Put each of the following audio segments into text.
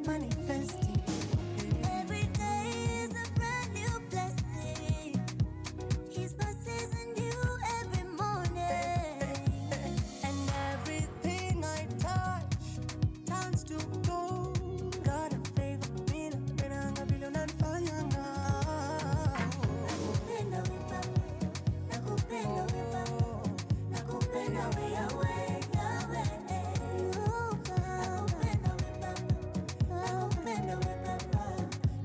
manifesting. Every day is a brand new blessing. His mercies are new every morning. And everything I touch turns to gold. God a favor, mina bila unanifanyanga. Nakupenda we Baba, nakupenda we Baba, nakupenda we Yahweh, Yahweh. Nakupenda we Baba, nakupenda we Baba,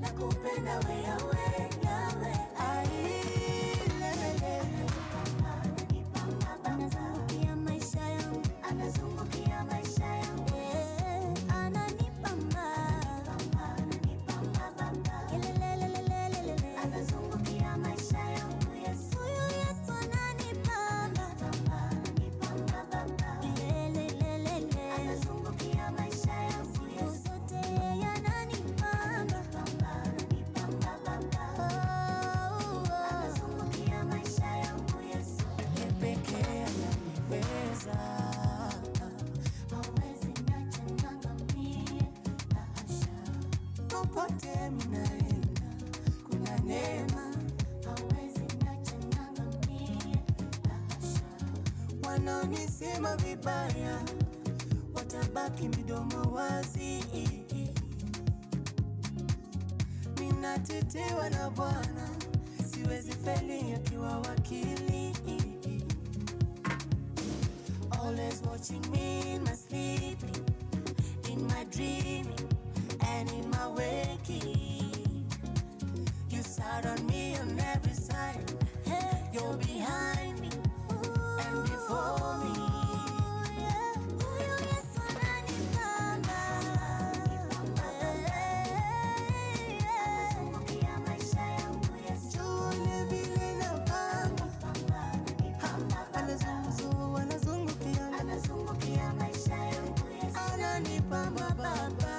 nakupenda we Yahweh, Yahweh. Anazungukia maisha yangu, anazungukia maisha yangu. Ananipamba, kelelelelelelele. Anazungukia maisha yangu, Yesu, huyu Yesu ananipamba, kelelelelelele. Anazungukia maisha yangu, Yesu, zote yeye ananipamba, anazungukia maisha yangu, Yesu. Pekee ananiweza. Hawezi niacha niangamie, hasha. Popote minaenda kuna neema. Hawezi niacha niangamie, hasha. Wanaonisema vibaya watabaki midomo wazi. Ninatetewa na Bwana, siwezi feli akiwa wakili. Always watching me in my sleeping, in my dreaming, and in my waking. You surround me on every side. You're behind me and before me. Huyu Yesu ananipamba, anazungukia maisha yangu, Yesu. Tuone vile napamba. Anazungukia maisha yangu, Yesu. ananipamba Baba.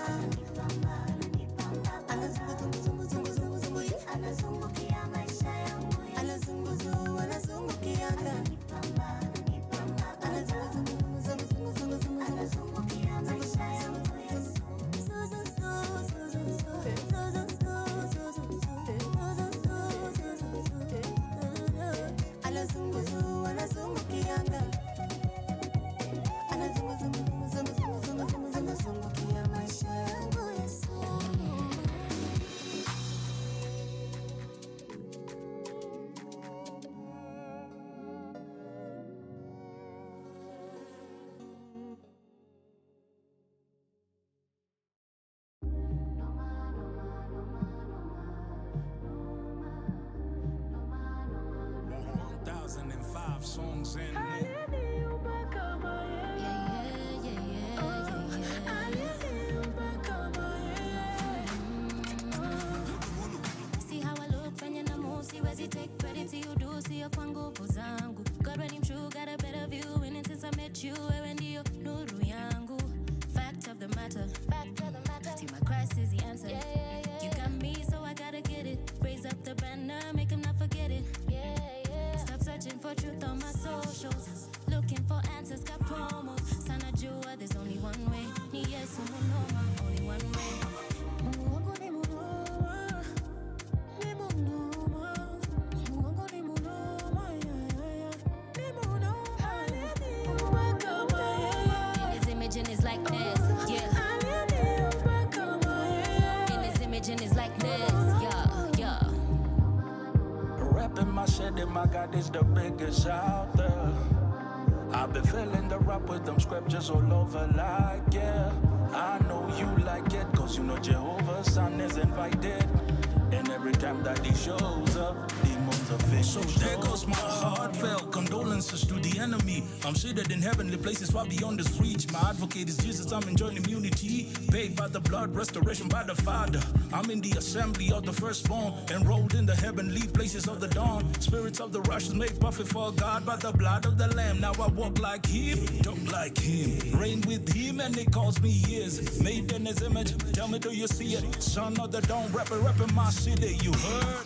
Anazungukia maisha yangu, Yesu. Anazungukia Anazungukia maisha yangu, Yesu. anazungukia maisha yangu Yesu. Songs in See how I look when you move, see where you take credit till you do, see your kwangu zangu. God when him true, got a better view, and since I met you, when do you nuru yangu? Fact of the matter, see my Christ is the answer. You got me, so I gotta get it. Raise up the banner, make him not forget it. Stop searching for truth on my socials, looking for answers, got promos. Sana jua, there's only one way. Ni Yesu munoma, only one way. Mungu wangu ni munoma, ni munoma. Mungu wangu ni munoma, ni munoma. In his image and his likeness, yeah. In his image and his likeness, yeah. rapping my shit and my God is the biggest out there. I've been feeling the rap with them scriptures all over like, yeah. I know you like it, cause you know Jehovah's son is invited. And every time that he shows up, demons are finished. So there goes my heartfelt condolences to the enemy. I'm seated in heavenly places far beyond this reach. My advocate is Jesus, I'm enjoying immunity. Paid by the blood, restoration by the Father. I'm in the assembly of the firstborn, enrolled in the heavenly places of the dawn. Spirits of the righteous made perfect for God by the blood of the Lamb. Now I walk like him, talk like him, reign with him, and he calls me his. Made in his image, tell me, do you see it? Son of the dawn, rapping my city, you heard?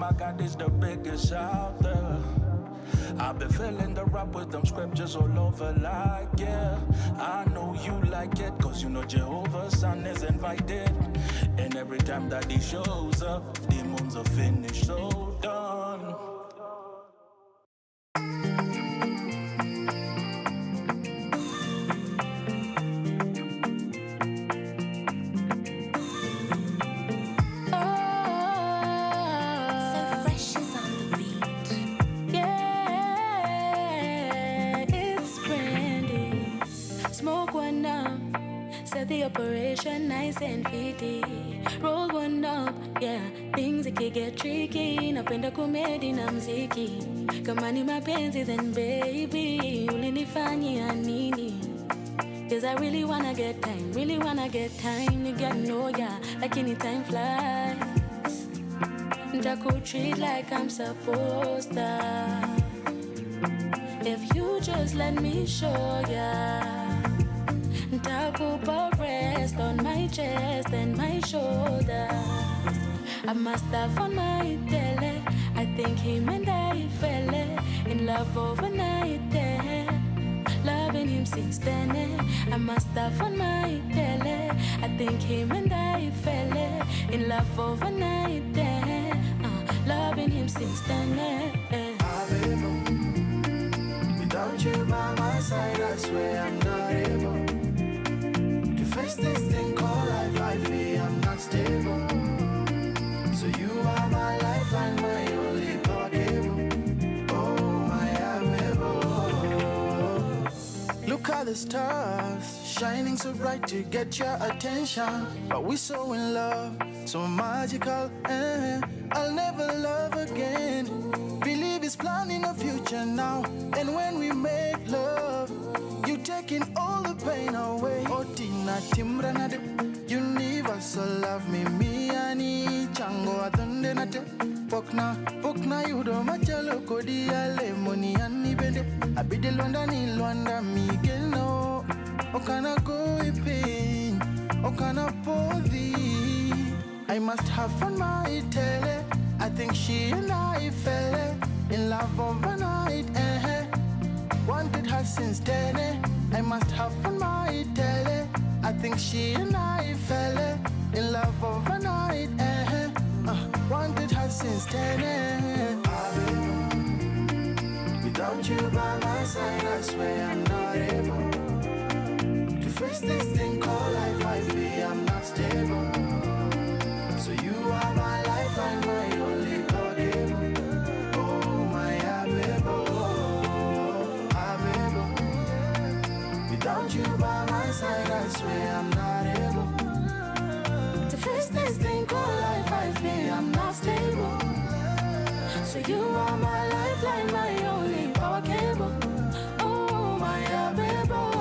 I got is the biggest out there. I've been feeling the rap with them scriptures all over like, yeah. I know you like it, cause you know Jehovah's son is invited. And every time that he shows up, demons are finished, so done. The operation nice and fitty. Roll one up, yeah. Things get tricky. Napenda kumedi na mziki. Kama ni mapenzi then baby, ulinifanyia nini? Cause I really wanna get time. You got no, yeah. Like any time flies. Ntaku treat like I'm supposed to. If you just let me show ya. Takupa rest on my chest and my shoulders. I must have on my tele. I think him and I fell in love overnight. Loving him since then. I must have on my tele. I think him and I fell in love overnight. Loving him since then. Without you by my side, I swear I'm not able. Face this thing called life, I feel I'm not stable. So you are my lifeline, my only power cable. Oh, my amiable. Look at the stars, shining so bright to get your attention. But we're so in love, so magical, I'll never love again. Believe it's planning a future now. And when we make love, you taking all the pain away. Otina timranade, universal love me ani chango atonde nate. Pokna yudo machalo kodi ale moni ani bende. Abide Luanda ni Luanda Miguel no. Okana go pain, okana podi. I must have fun my tele. I think she and I fell in love overnight. Wanted her since then. I must have fun my tele. I think she and I fell in love overnight. Wanted her since then. Without you by my side, I swear I'm not able to face this thing called life. I feel I'm not stable. So you are my lifeline, my only power cable. Oh my amiable. Without you by my side, I swear I'm not able to face this thing called life. I feel I'm not stable. So you are my lifeline, my only power cable. Oh my amiable.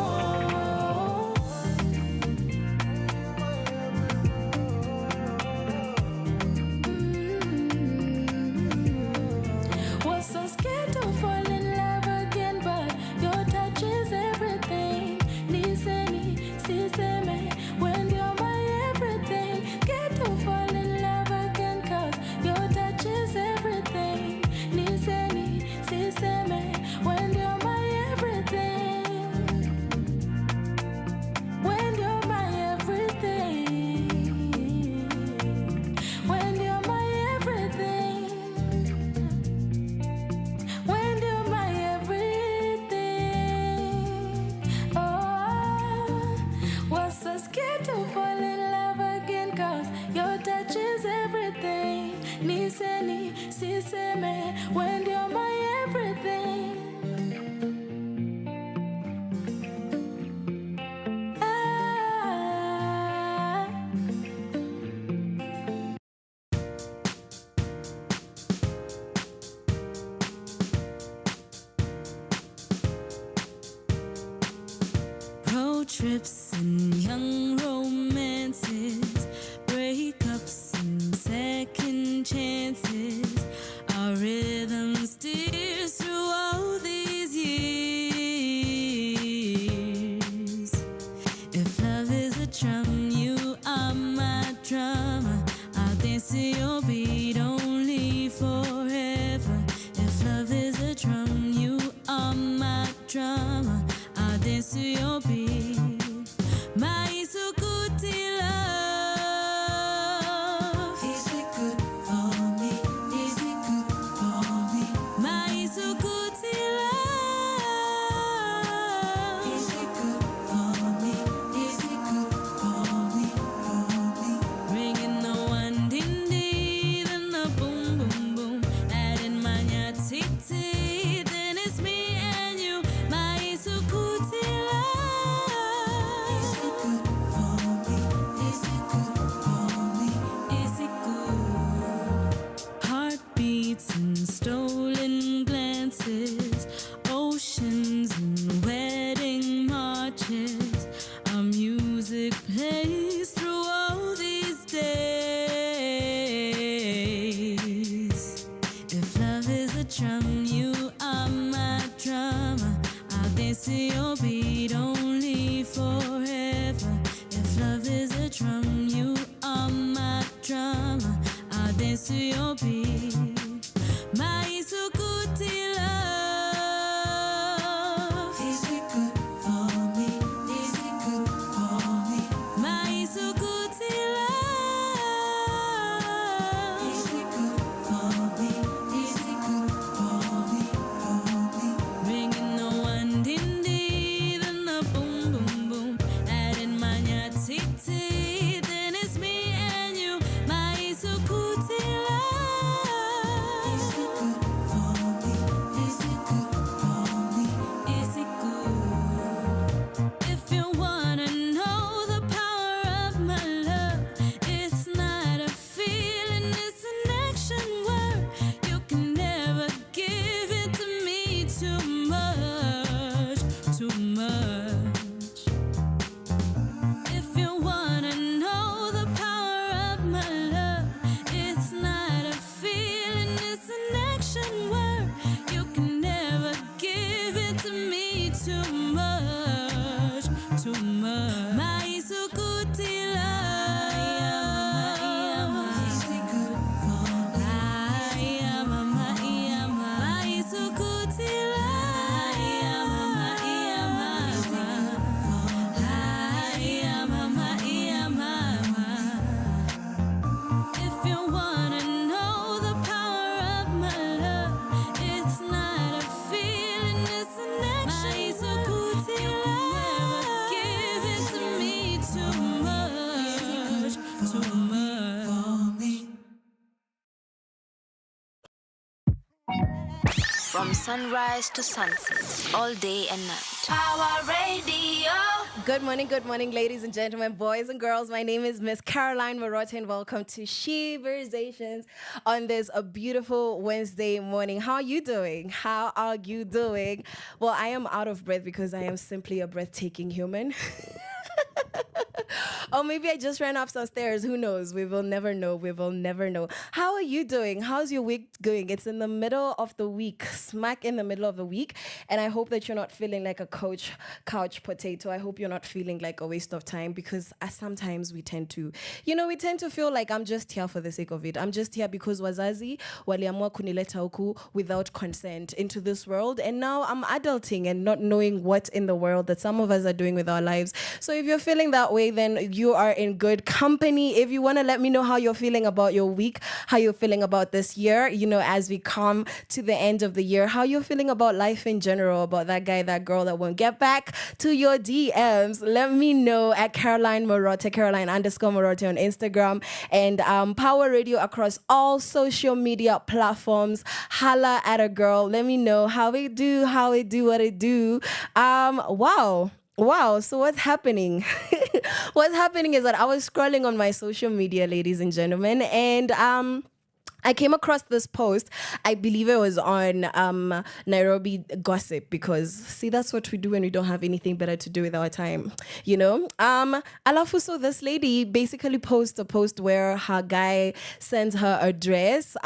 Was so scared to fall in love again, but your touch is everything. Niseni, siseme, when you're my everything. Scared to fall in love again, cause your touch is everything. Niseni, siseme, when you're my everything. When you're my everything. When you're my everything. When you're my everything. Oh, was so scared to fall in love again, cause your touch is everything. Niseni, siseme, when you're my everything. Road trips and young romances, breakups and second chances. Our rhythm steers through all these years. If love is a drum, you are my drummer. I'll dance to your beat only for from sunrise to sunset, all day and night. Our radio. Good morning, ladies and gentlemen, boys and girls. My name is Miss Caroline Murote, and welcome to Sheversations on this a beautiful Wednesday morning. How are you doing? How are you doing? Well, I am out of breath because I am simply a breathtaking human. Or maybe I just ran up some stairs. Who knows? We will never know. We will never know. How are you doing? How's your week going? It's in the middle of the week, smack in the middle of the week. And I hope that you're not feeling like a couch potato. I hope you're not feeling like a waste of time, because sometimes we tend to feel like I'm just here for the sake of it. I'm just here because wazazi waliamua kunileta huku without consent into this world. And now I'm adulting and not knowing what in the world that some of us are doing with our lives. So if you're feeling that way, then you are in good company. If you want to let me know how you're feeling about your week, how you're feeling about this year, as we come to the end of the year, how you're feeling about life in general, about that guy, that girl that won't get back to your DMs, let me know at Caroline Murote, Caroline_Murote on Instagram, and Power Radio across all social media platforms. Holla at a girl. Let me know how it do, what it do. Wow, so what's happening? What's happening is that I was scrolling on my social media, ladies and gentlemen, and I came across this post. I believe it was on Nairobi Gossip, because see, that's what we do when we don't have anything better to do with our time, Alafu, so this lady basically posts a post where her guy sends her a dress,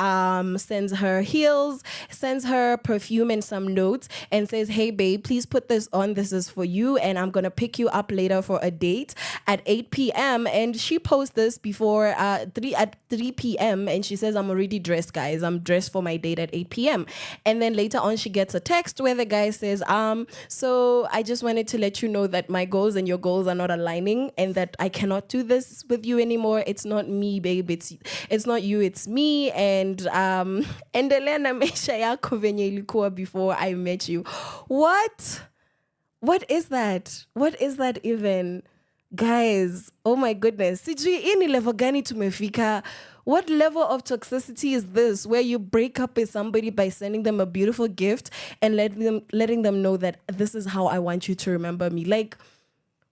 sends her heels, sends her perfume and some notes, and says, "Hey babe, please put this on. This is for you, and I'm gonna pick you up later for a date at 8 p.m. And she posts this before 3 p.m. and she says, "I'm already dressed, guys. I'm dressed for my date at 8 p.m. And then later on, she gets a text where the guy says, so I just wanted to let you know that my goals and your goals are not aligning, and that I cannot do this with you anymore. It's not me, babe. It's not you, it's me. And Elena maisha yako venye ilikuwa before I met you." What is that? What is that even? Guys, oh my goodness. Sijui ini level gani tumefika. What level of toxicity is this, where you break up with somebody by sending them a beautiful gift and letting them know that this is how I want you to remember me? Like,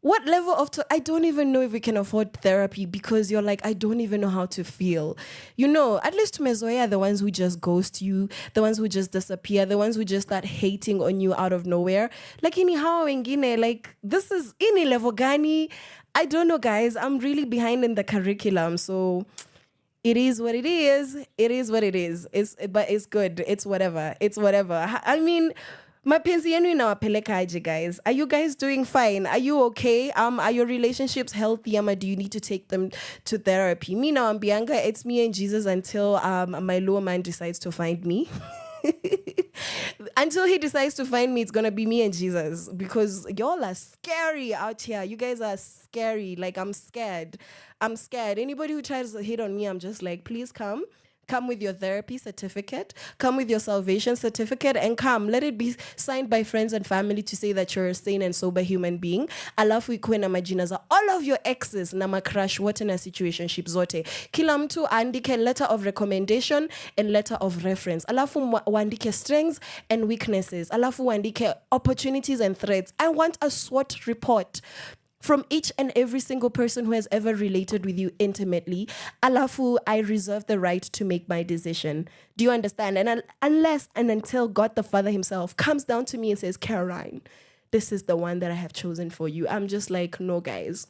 what level of I don't even know if we can afford therapy, because you're like, I don't even know how to feel. At least mezoea the ones who just ghost you, the ones who just disappear, the ones who just start hating on you out of nowhere. Like, ini hao wengine, like, this is ini level gani? I don't know, guys. I'm really behind in the curriculum, so it is what it is. It is what it is. But it's good. It's whatever. I mean, mapenzi yenu inawapeleka aje, guys? Are you guys doing fine? Are you okay? Are your relationships healthy? Do you need to take them to therapy? Me now, I'm Bianca. It's me and Jesus until my lower man decides to find me. Until he decides to find me, it's gonna be me and Jesus, because y'all are scary out here. You guys are scary. Like, I'm scared. Anybody who tries to hit on me, I'm just like, please come with your therapy certificate, come with your salvation certificate, and let it be signed by friends and family to say that you're a sane and sober human being. Alafu ikuwe na majina za all of your exes na macrush wote na situationship zote. Kila mtu andike letter of recommendation and letter of reference. Alafu waandike strengths and weaknesses. Alafu waandike opportunities and threats. I want a SWOT report from each and every single person who has ever related with you intimately. Alafu, I reserve the right to make my decision. Do you understand? And unless and until God the Father himself comes down to me and says, "Caroline, this is the one that I have chosen for you," I'm just like, no, guys.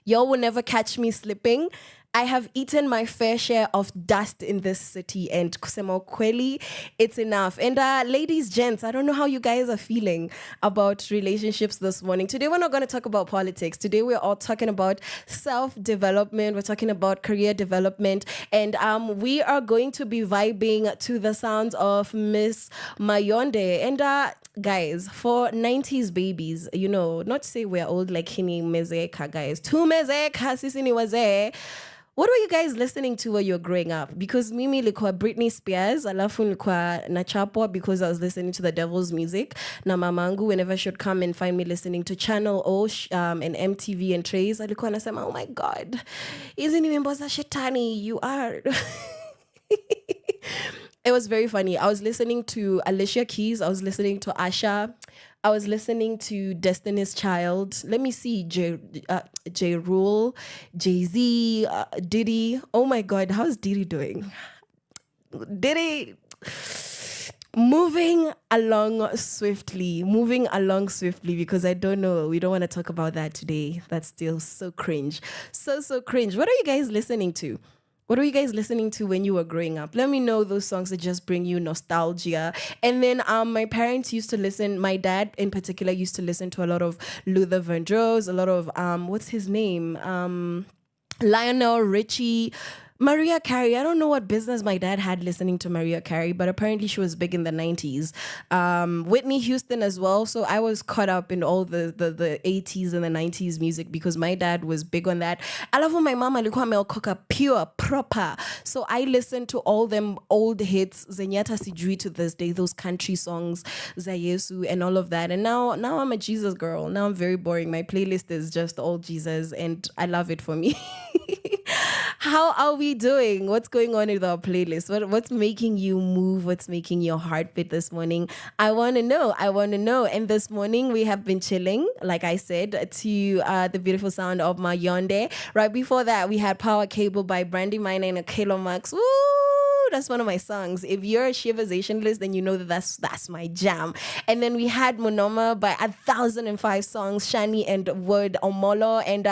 Y'all will never catch me slipping. I have eaten my fair share of dust in this city, and kusema kweli, it's enough. And ladies, gents, I don't know how you guys are feeling about relationships this morning. Today, we're not going to talk about politics. Today, we're all talking about self-development. We're talking about career development. And we are going to be vibing to the sounds of Miss Mayonde. And guys, for 90s babies, not to say we're old like hini mezeka, guys. Tu mezeka, sisi ni wazee. What were you guys listening to when you were growing up? Because mimi likuwa Britney Spears, alafu likuwa nachapwa because I was listening to the devil's music. Na mamangu, whenever she would come and find me listening to Channel O and MTV and Trace, alikuwa nasema, "Oh my God, hizi ni wimbo za shetani, you are." it was very funny. I was listening to Alicia Keys. I was listening to Asha. I was listening to Destiny's Child. Let me see. J. Rule, Jay-Z, Diddy. Oh my God, how's Diddy doing? Diddy moving along swiftly because I don't know. We don't want to talk about that today. That's still so cringe. So cringe. What are you guys listening to? What were you guys listening to when you were growing up? Let me know those songs that just bring you nostalgia. And then my parents used to listen, my dad in particular used to listen to a lot of Luther Vandross, a lot of, what's his name? Lionel Richie, Mariah Carey. I don't know what business my dad had listening to Mariah Carey, but apparently she was big in the 90s. Whitney Houston as well. So I was caught up in all the 80s and the 90s music because my dad was big on that. I love when my mama alikuwa ameokoka pure, proper. So I listened to all them old hits, Zenyatta Sijui to this day, those country songs, Zayesu and all of that. And now I'm a Jesus girl. Now I'm very boring. My playlist is just all Jesus and I love it for me. How are we doing? What's going on with our playlist? What's making you move? What's making your heart beat this morning? I want to know. And this morning we have been chilling, like I said, to the beautiful sound of Mayonde. Right before that, we had Power Cable by Brandy Miner and Akelo Max. Woo! That's one of my songs. If you're a Sheversations list, then you know that that's my jam. And then we had Monoma by 1005 songs, Shani and Word Omolo. And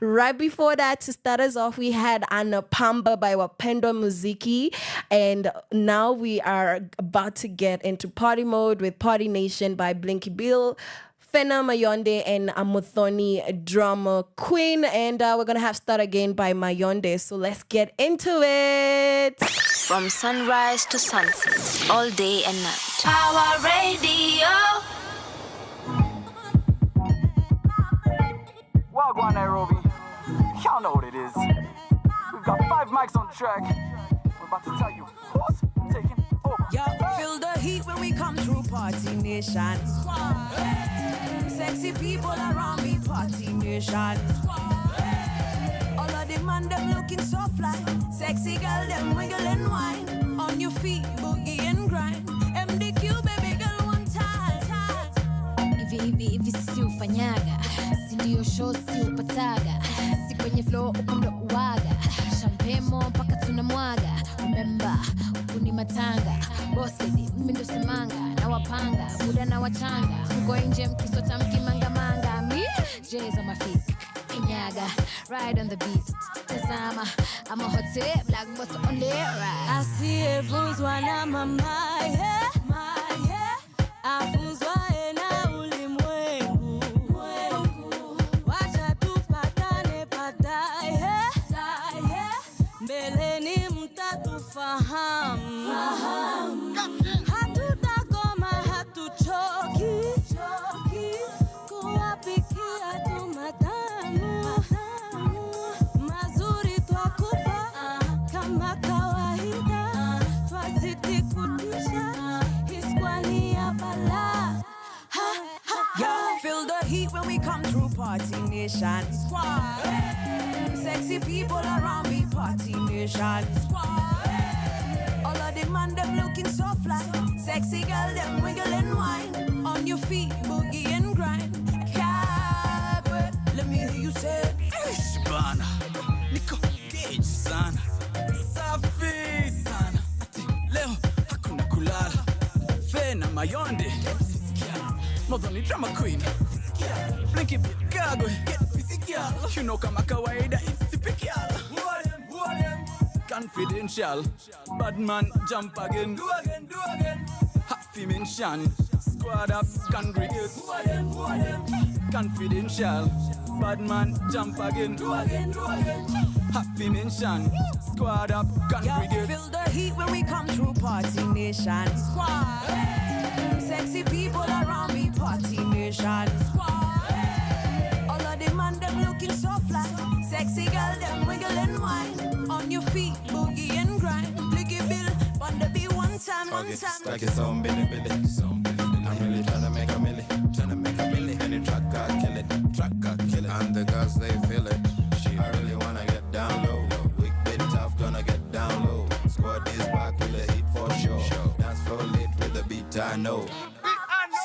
right before that, to start us off, we had Anna Pamba by Wapendo Muziki. And now we are about to get into party mode with Party Nation by Blinky Bill, Fena Mayonde and Amuthoni Drama Queen. And we're going to have Start Again by Mayonde. So let's get into it. From sunrise to sunset, all day and night. Power Radio. Wagwan Nairobi. Y'all know what it is. We've got 5 mics on track. We're about to tell you who's taking over. Yeah, feel the heat when we come through Party Nation. Sexy people around me, Party Nation. All of them man, them looking so fly. Sexy girl, them wiggle and wine. On your feet, boogie and grind. MDQ, baby girl, one time. Hivi si ufanyaga, si ndio show si upataga, si kwenye flow upundo uwaga, champemo mpaka tunamwaga. Remember, ukuni matanga, boss lady, mimi ndo semanga, na wapanga, muda na wachanga, mko nje mkisota mkimanga. Me, J's on my feet. Inyaga, ride on the beat. Tazama, I'm a hot tip, black bus on the ride. I see everyone's na mama, yeah, my yeah. Afuzwa na ulimwengu, wacha tupatane pataye, mbeleni mtatufahamu. Hatutakoma, hatuchoki, kuwapikia tumatamu. Mazuri twakupa kama kawaida, twazidi kutisha hiskwani ya bala. Yeah, feel the heat when we come through Party Nation. Squad. Sexy people around me, Party Nation. Squad. All of them man, them looking so fly. Sexy girl, them wiggle and wine. On your feet, boogie and grind. Cabwe, let me hear you say. Shibana, Nico Gage sana, safi sana. Ati leo hakuna kulala. Fena Mayonde, Modoni Drama Queen, Blinky Bill Gago, get physical. You know kama kawaida it's typical. Who are them? Confidential, bad man jump again. Do again. Happy mention, squad up, congregate. Who are them? Confidential, bad man jump again. Do again. Happy mention, squad up, congregate. Yeah, feel the heat when we come through Party Nation. Squad. Sexy people around me, Party Nation. Squad. All of them man, them looking so fly. Sexy girl, them wiggle and wine. On your feet, boogie and grind. Blicky Bill, on the beat one time. Like it's on Billy. I'm really tryna make a milli. Any track I kill it. And the girls they feel it. I really wanna get down low. Weak bit tough, gonna get down low. Squad is back with the heat for sure. know.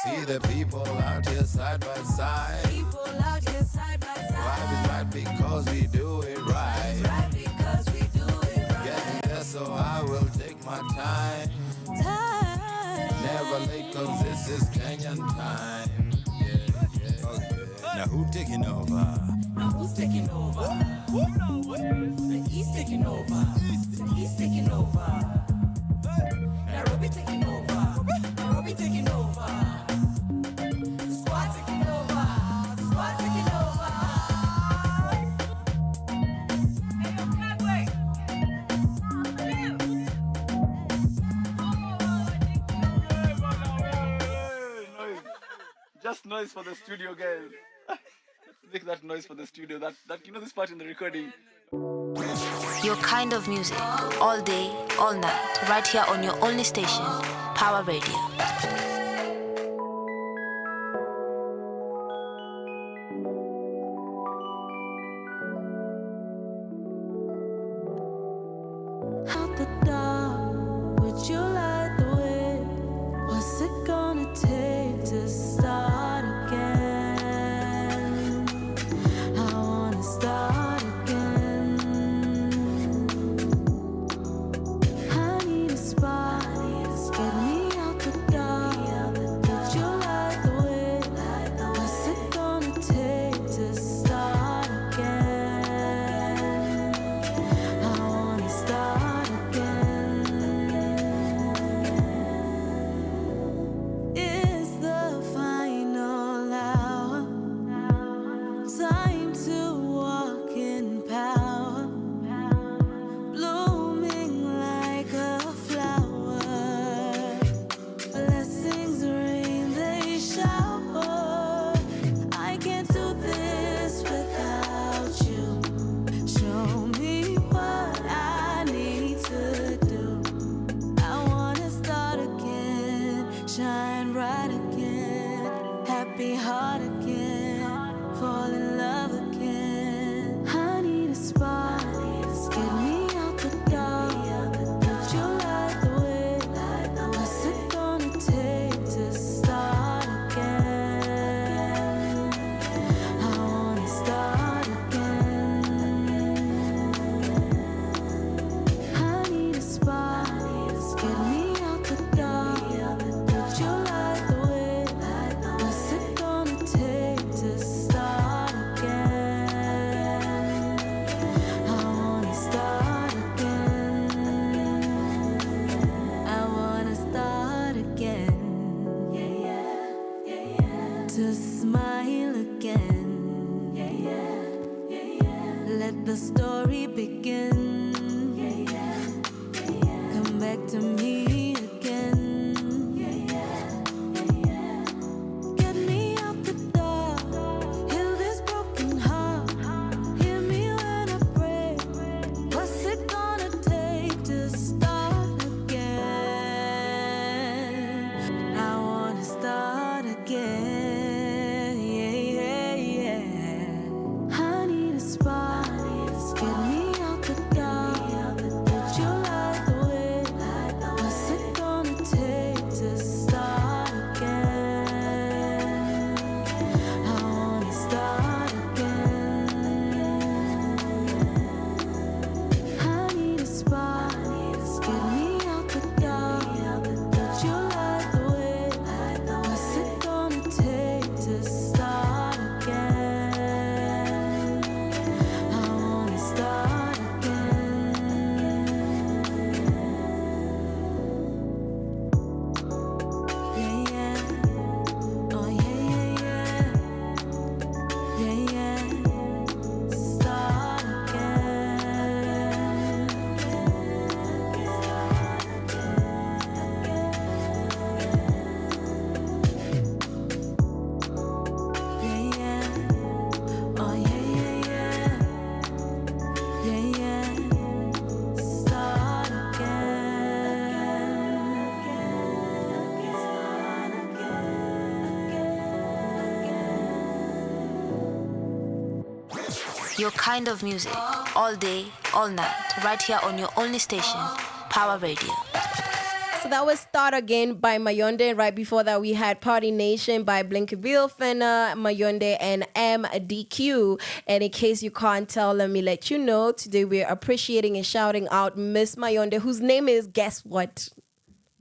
See the people out here side by side. People out here side by side. Vibe is right because we do it right. Right because we do it right. Getting there, so I will take my time. Never late, cause this is Kenyan time. Yeah. Okay. Now who taking over? Now who's taking over? The East taking over. The East taking over. Nairobi taking over. Nairobi taking over. Squad taking over. Squad taking over. Just noise for the studio, guys. Make that noise for the studio. That this part in the recording. Your kind of music, all day, all night, right here on your only station, Power Radio. Out the dark, would you light the way? What's it gonna take to start again? I wanna start again. I need a spot, get me out the dark. Would you light the way? What's it gonna take to start again? I wanna start again. It's the final hour. Time to walk in power. Blooming like a flower. Blessings rain, they shower. I can't do this without you. Show me what I need to do. I wanna start again, shine bright again, happy heart again, fall in love again. I need a spot, get me out the dark. Would you light the way? What's it gonna take to start again? I wanna start again. I need a spot, get me out the dark. Would you light the way? What's it gonna take to start again? I wanna start again. I wanna start again. To smile again. Let the story begin. Come back to me again. Get me out the dark. Heal this broken heart. Hear me when I pray. What's it gonna take to start again? I wanna start again. I need a spot. Get me out the dark. Would you light the way? What's it gonna take to start again? I wanna start again. I need a spot. Get me out the dark. Would you light the way? What's it gonna take to start again? I wanna start again. Oh yeah. Start again. Oh yeah. Start Your kind of music, all day, all night, right here on your only station, Power Radio. So that was Start Again by Mayonde. And right before that, we had Party Nation by Blinky Bill, Fenna, Mayonde, and MDQ. And in case you can't tell, let me let you know. Today we're appreciating and shouting out Miss Mayonde, whose name is, guess what?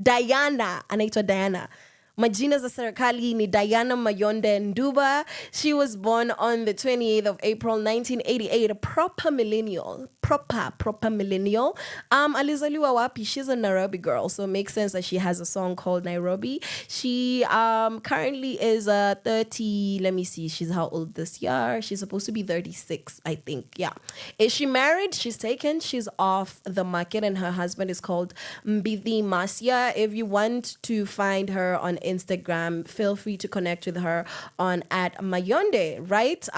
Diana. Anaitwa Diana. Majina za serikali ni Diana Mayonde Nduba. She was born on the 28th of April 1988, a proper millennial. Proper millennial. Alizaliwa wapi? She's a Nairobi girl, so it makes sense that she has a song called Nairobi. She currently is 30. Let me see. She's how old this year? She's supposed to be 36, I think. Yeah. Is she married? She's taken. She's off the market, and her husband is called Mbithi Masya. If you want to find her on Instagram, feel free to connect with her on @Mayonde, right?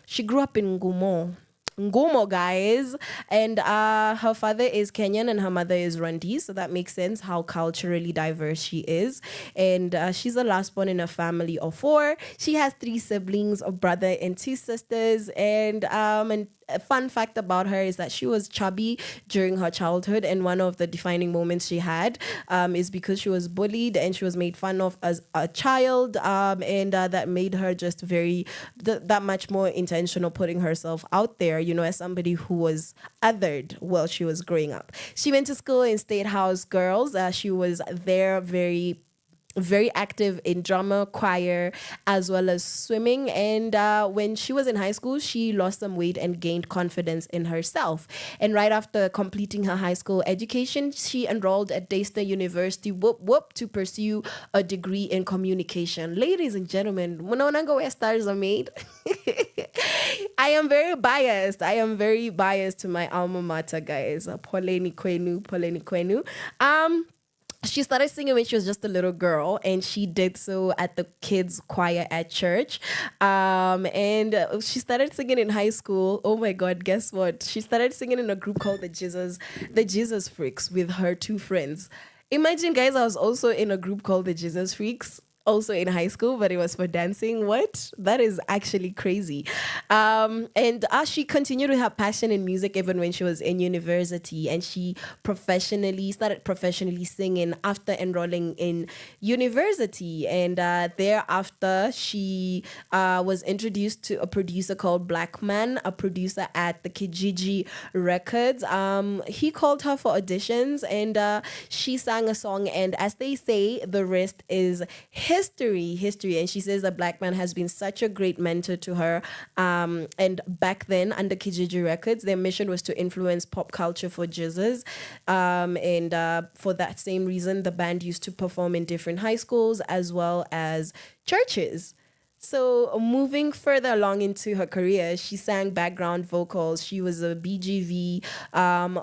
She grew up in Ngumo, guys, and her father is Kenyan and her mother is Rwandese, so that makes sense how culturally diverse she is. And she's the last born in a family of 4. She has 3 siblings, a brother and 2 sisters, and a fun fact about her is that she was chubby during her childhood, and one of the defining moments she had is because she was bullied and she was made fun of as a child, and that made her just that much more intentional, putting herself out there, you know, as somebody who was othered while she was growing up. She went to school in State House Girls. She was there very active in drama, choir, as well as swimming. And when she was in high school, she lost some weight and gained confidence in herself. And right after completing her high school education, she enrolled at Daystar University, to pursue a degree in communication. Ladies and gentlemen, munaonanga where stars are made. I am very biased to my alma mater, guys. Poleni kwenu. She started singing when she was just a little girl, and she did so at the kids' choir at church. And she started singing in high school. Oh my God, guess what? She started singing in a group called the Jesus Freaks with her 2 friends. Imagine, guys, I was also in a group called the Jesus Freaks, also in high school, but it was for dancing. What? That is actually crazy. And she continued with her passion in music even when she was in university, and she started professionally singing after enrolling in university. And thereafter, she was introduced to a producer called Black Man, a producer at the Kijiji Records. He called her for auditions, and she sang a song, and as they say, the rest is history. And she says that Black Man has been such a great mentor to her. And back then, under Kijiji Records, their mission was to influence pop culture for jizzers. And for that same reason, the band used to perform in different high schools as well as churches. So moving further along into her career, she sang background vocals. She was a BGV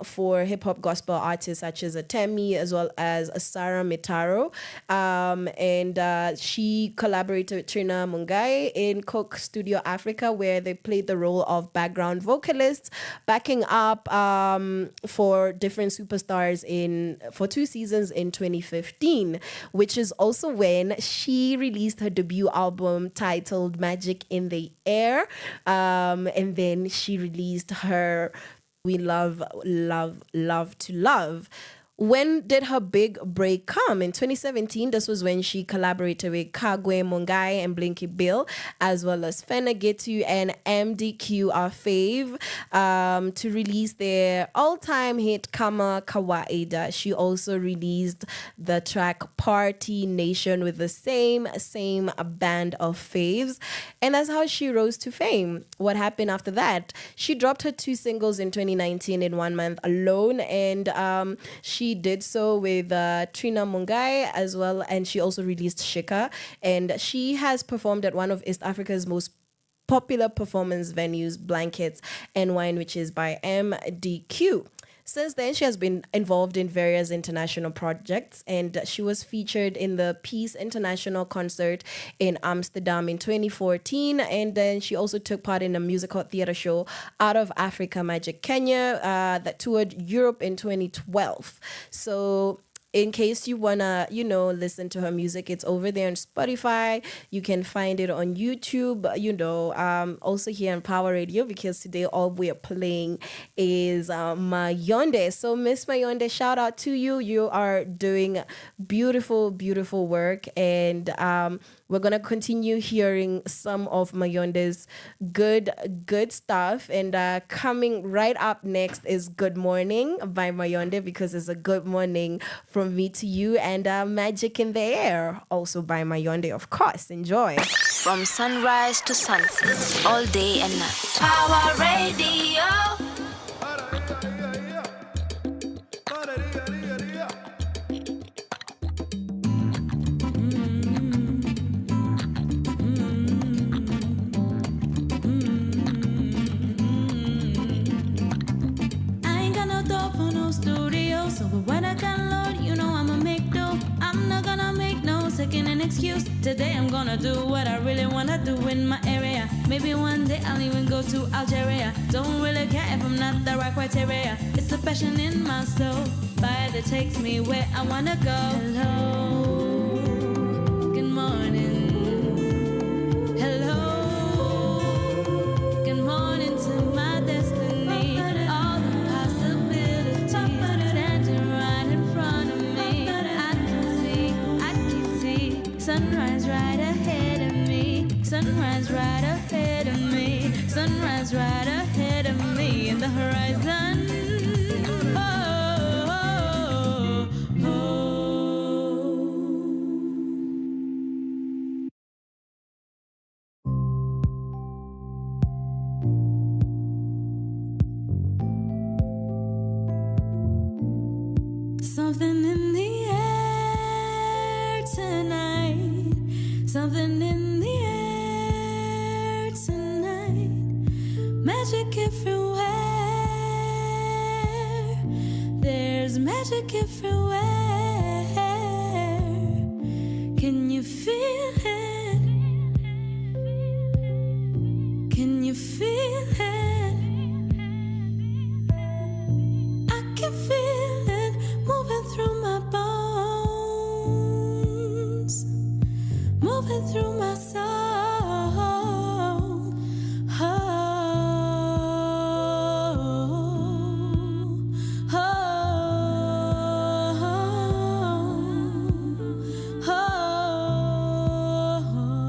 for hip-hop gospel artists such as Atemi as well as Sarah Mitaro. And she collaborated with Trina Mungai in Coke Studio Africa, where they played the role of background vocalists, backing up for different superstars for 2 seasons in 2015, which is also when she released her debut album titled Magic in the Air. And then she released her We Love to Love. When did her big break come? In 2017, this was when she collaborated with Kagwe Mungai and Blinky Bill, as well as Fena Gitu and MDQ, our fave, to release their all-time hit Kama Kawaida. She also released the track Party Nation with the same band of faves. And that's how she rose to fame. What happened after that? She dropped her 2 singles in 2019 in 1 month alone, and she did so with Trina Mungai as well, and she also released Shika, and she has performed at one of East Africa's most popular performance venues, Blankets and Wine, which is by MDQ. Since then, she has been involved in various international projects, and she was featured in the Peace International Concert in Amsterdam in 2014, and then she also took part in a musical theater show Out of Africa Magic Kenya that toured Europe in 2012. So in case you wanna, listen to her music, it's over there on Spotify. You can find it on YouTube, also here on Power Radio, because today all we are playing is Mayonde. So Miss Mayonde, shout out to you. You are doing beautiful, beautiful work, and we're gonna continue hearing some of Mayonde's good stuff. And coming right up next is Good Morning by Mayonde, because it's a good morning from me to you, and Magic in the Air, also by Mayonde, of course. Enjoy. From sunrise to sunset, all day and night. Power Radio. So but when I can load, I'ma make do. I'm not gonna make no second an excuse. Today I'm gonna do what I really wanna do in my area. Maybe one day I'll even go to Algeria. Don't really care if I'm not the right criteria. It's the passion in my soul, fire that takes me where I wanna go. Hello, good morning. Hello, good morning to my destiny. All the possibilities standing right in front of me. I can see sunrise right ahead of me. Sunrise right ahead of me. Sunrise right ahead of me in the horizon. Something in the air tonight. Something in the air tonight. Magic everywhere. There's magic everywhere. Can you feel it? Can you feel it? I can feel it moving through my bones, moving through my soul. Oh, oh, oh, oh.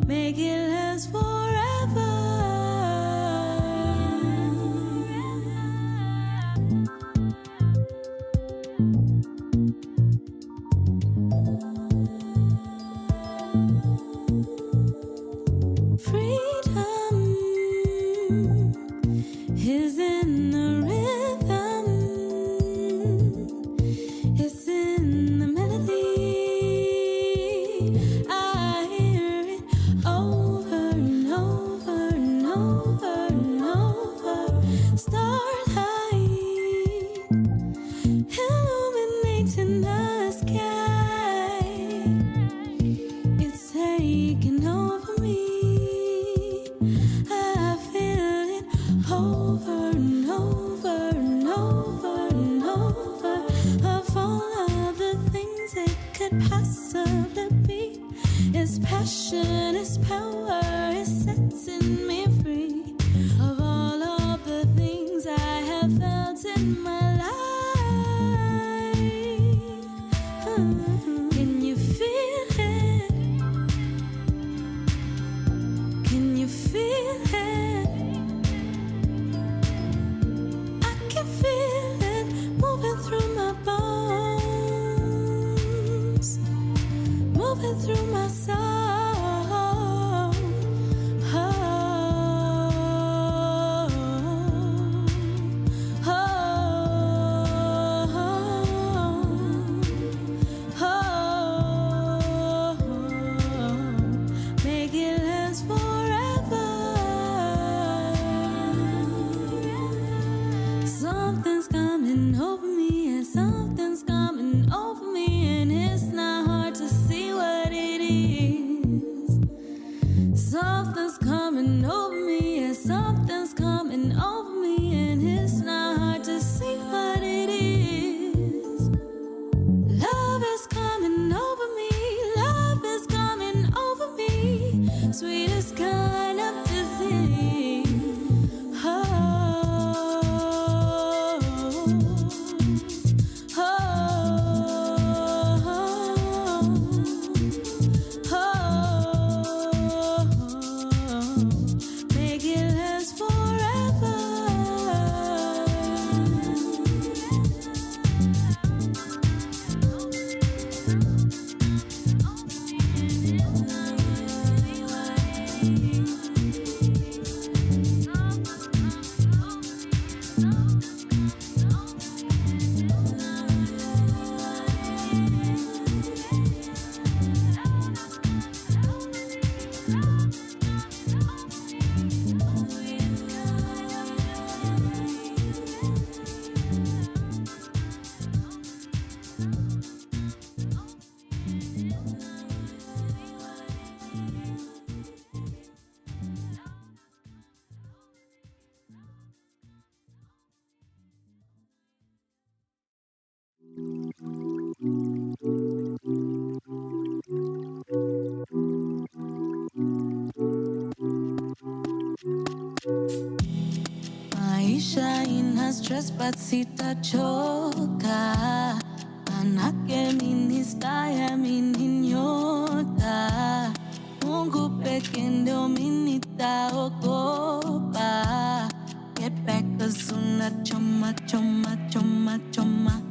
Make it last forever. Freedom is in the rhythm. It's in the melody. I hear it over and over and over and over. Starlight illuminating the sky. It's taking over me. I feel it over and over and over and over. Of all of the things it could possibly be, it's passion, it's power, it's setting me free. Of all of the things I have felt in my life. Can you feel it? Can you feel it? I can feel it moving through my bones, moving through my soul. Oh, oh, oh, oh. Make it last forever. Something's coming over me, and something's coming over me, and it's not hard to see what it is. Something's coming over me, and something's coming over me, and it's not hard to see what it is. sweetest kind of disease. Make it last forever. Maisha ina stress but sitachoka. Manake mimi stahimili nyota. Mungu peke ndio mimi nitaogopa. Get back 'cause unachoma choma choma choma.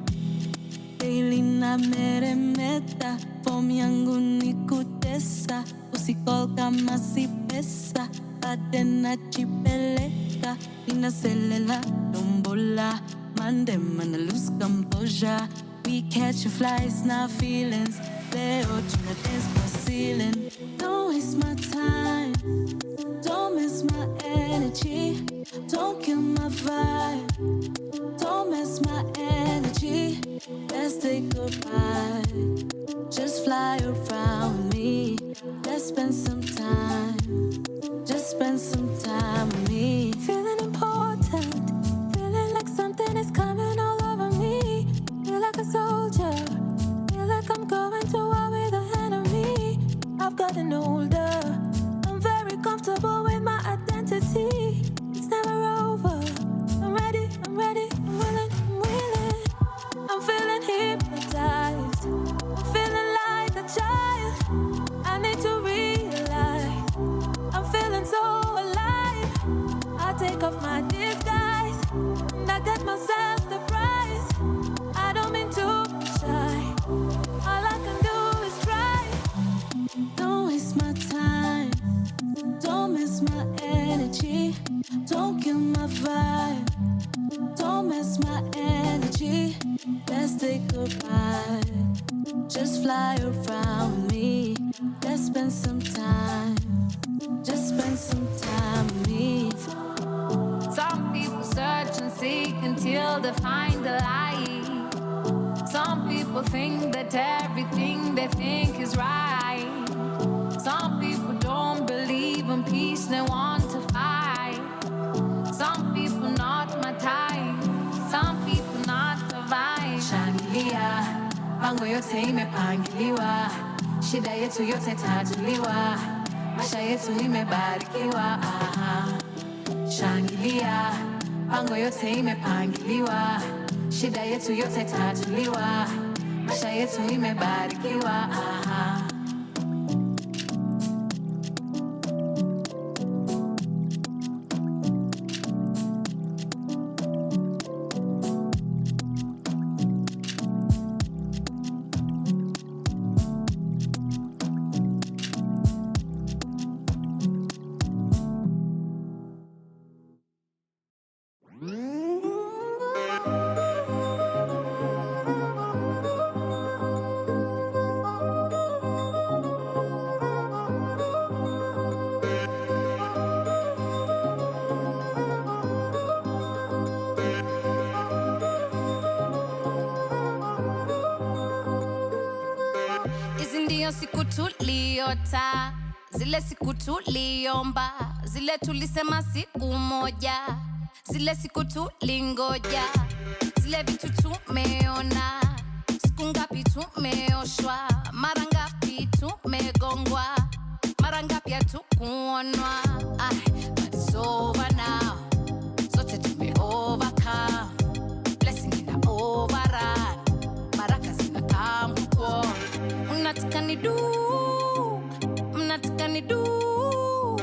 Daily na meremeta, form yangu ni kutesa. Usikol kama si pesa, bade najipeleka. Ninaselela, dombola, mande mana lose composure. We catch a flies, now feelings. Leo tuna dance for ceiling. Don't waste my time, don't miss my energy. Don't kill my vibe, don't mess my energy. Let's say goodbye, just fly around with me. Let's spend some time, just spend some time with me. Feeling important, feeling like something is coming all over me. Feel like a soldier, feel like I'm going to war with the enemy. I've gotten older, I'm very comfortable with my identity. It's never over, I'm ready, I'm willing, I'm willing. I'm feeling hypnotized, I'm feeling like a child. I need to realize, I'm feeling so alive. I take off my disguise, and I get myself the prize. I don't mean to be shy, all I can do is try. Don't waste my time, don't miss my energy. Don't kill my vibe, don't mess my energy. Let's say goodbye, just fly around with me. Let's spend some time, just spend some time with me. Some people search and seek until they find the light. Some people think that everything they think is right. Some people don't believe in peace, they want to fight. Some people not my type, some people not the vibe. Shangilia, pango yote imepangiliwa. Shida yetu yote tatuliwa. Maisha yetu imebarikiwa. Shangilia, pango yote imepangiliwa. Shida yetu yote tatuliwa. Maisha yetu imebarikiwa. Ndio siku tuliota, zile siku tuliomba, zile tulisema siku moja, zile siku tulingoja, zile vitu tumeona, siku ngapi tumeoshwa, mara ngapi tumegongwa, mara ngapi tu kuonwa. But it's over now. Sote tume overcome. Blessing in a overrun. Baraka zina come kwa. Unataka ni do. Unataka ni do.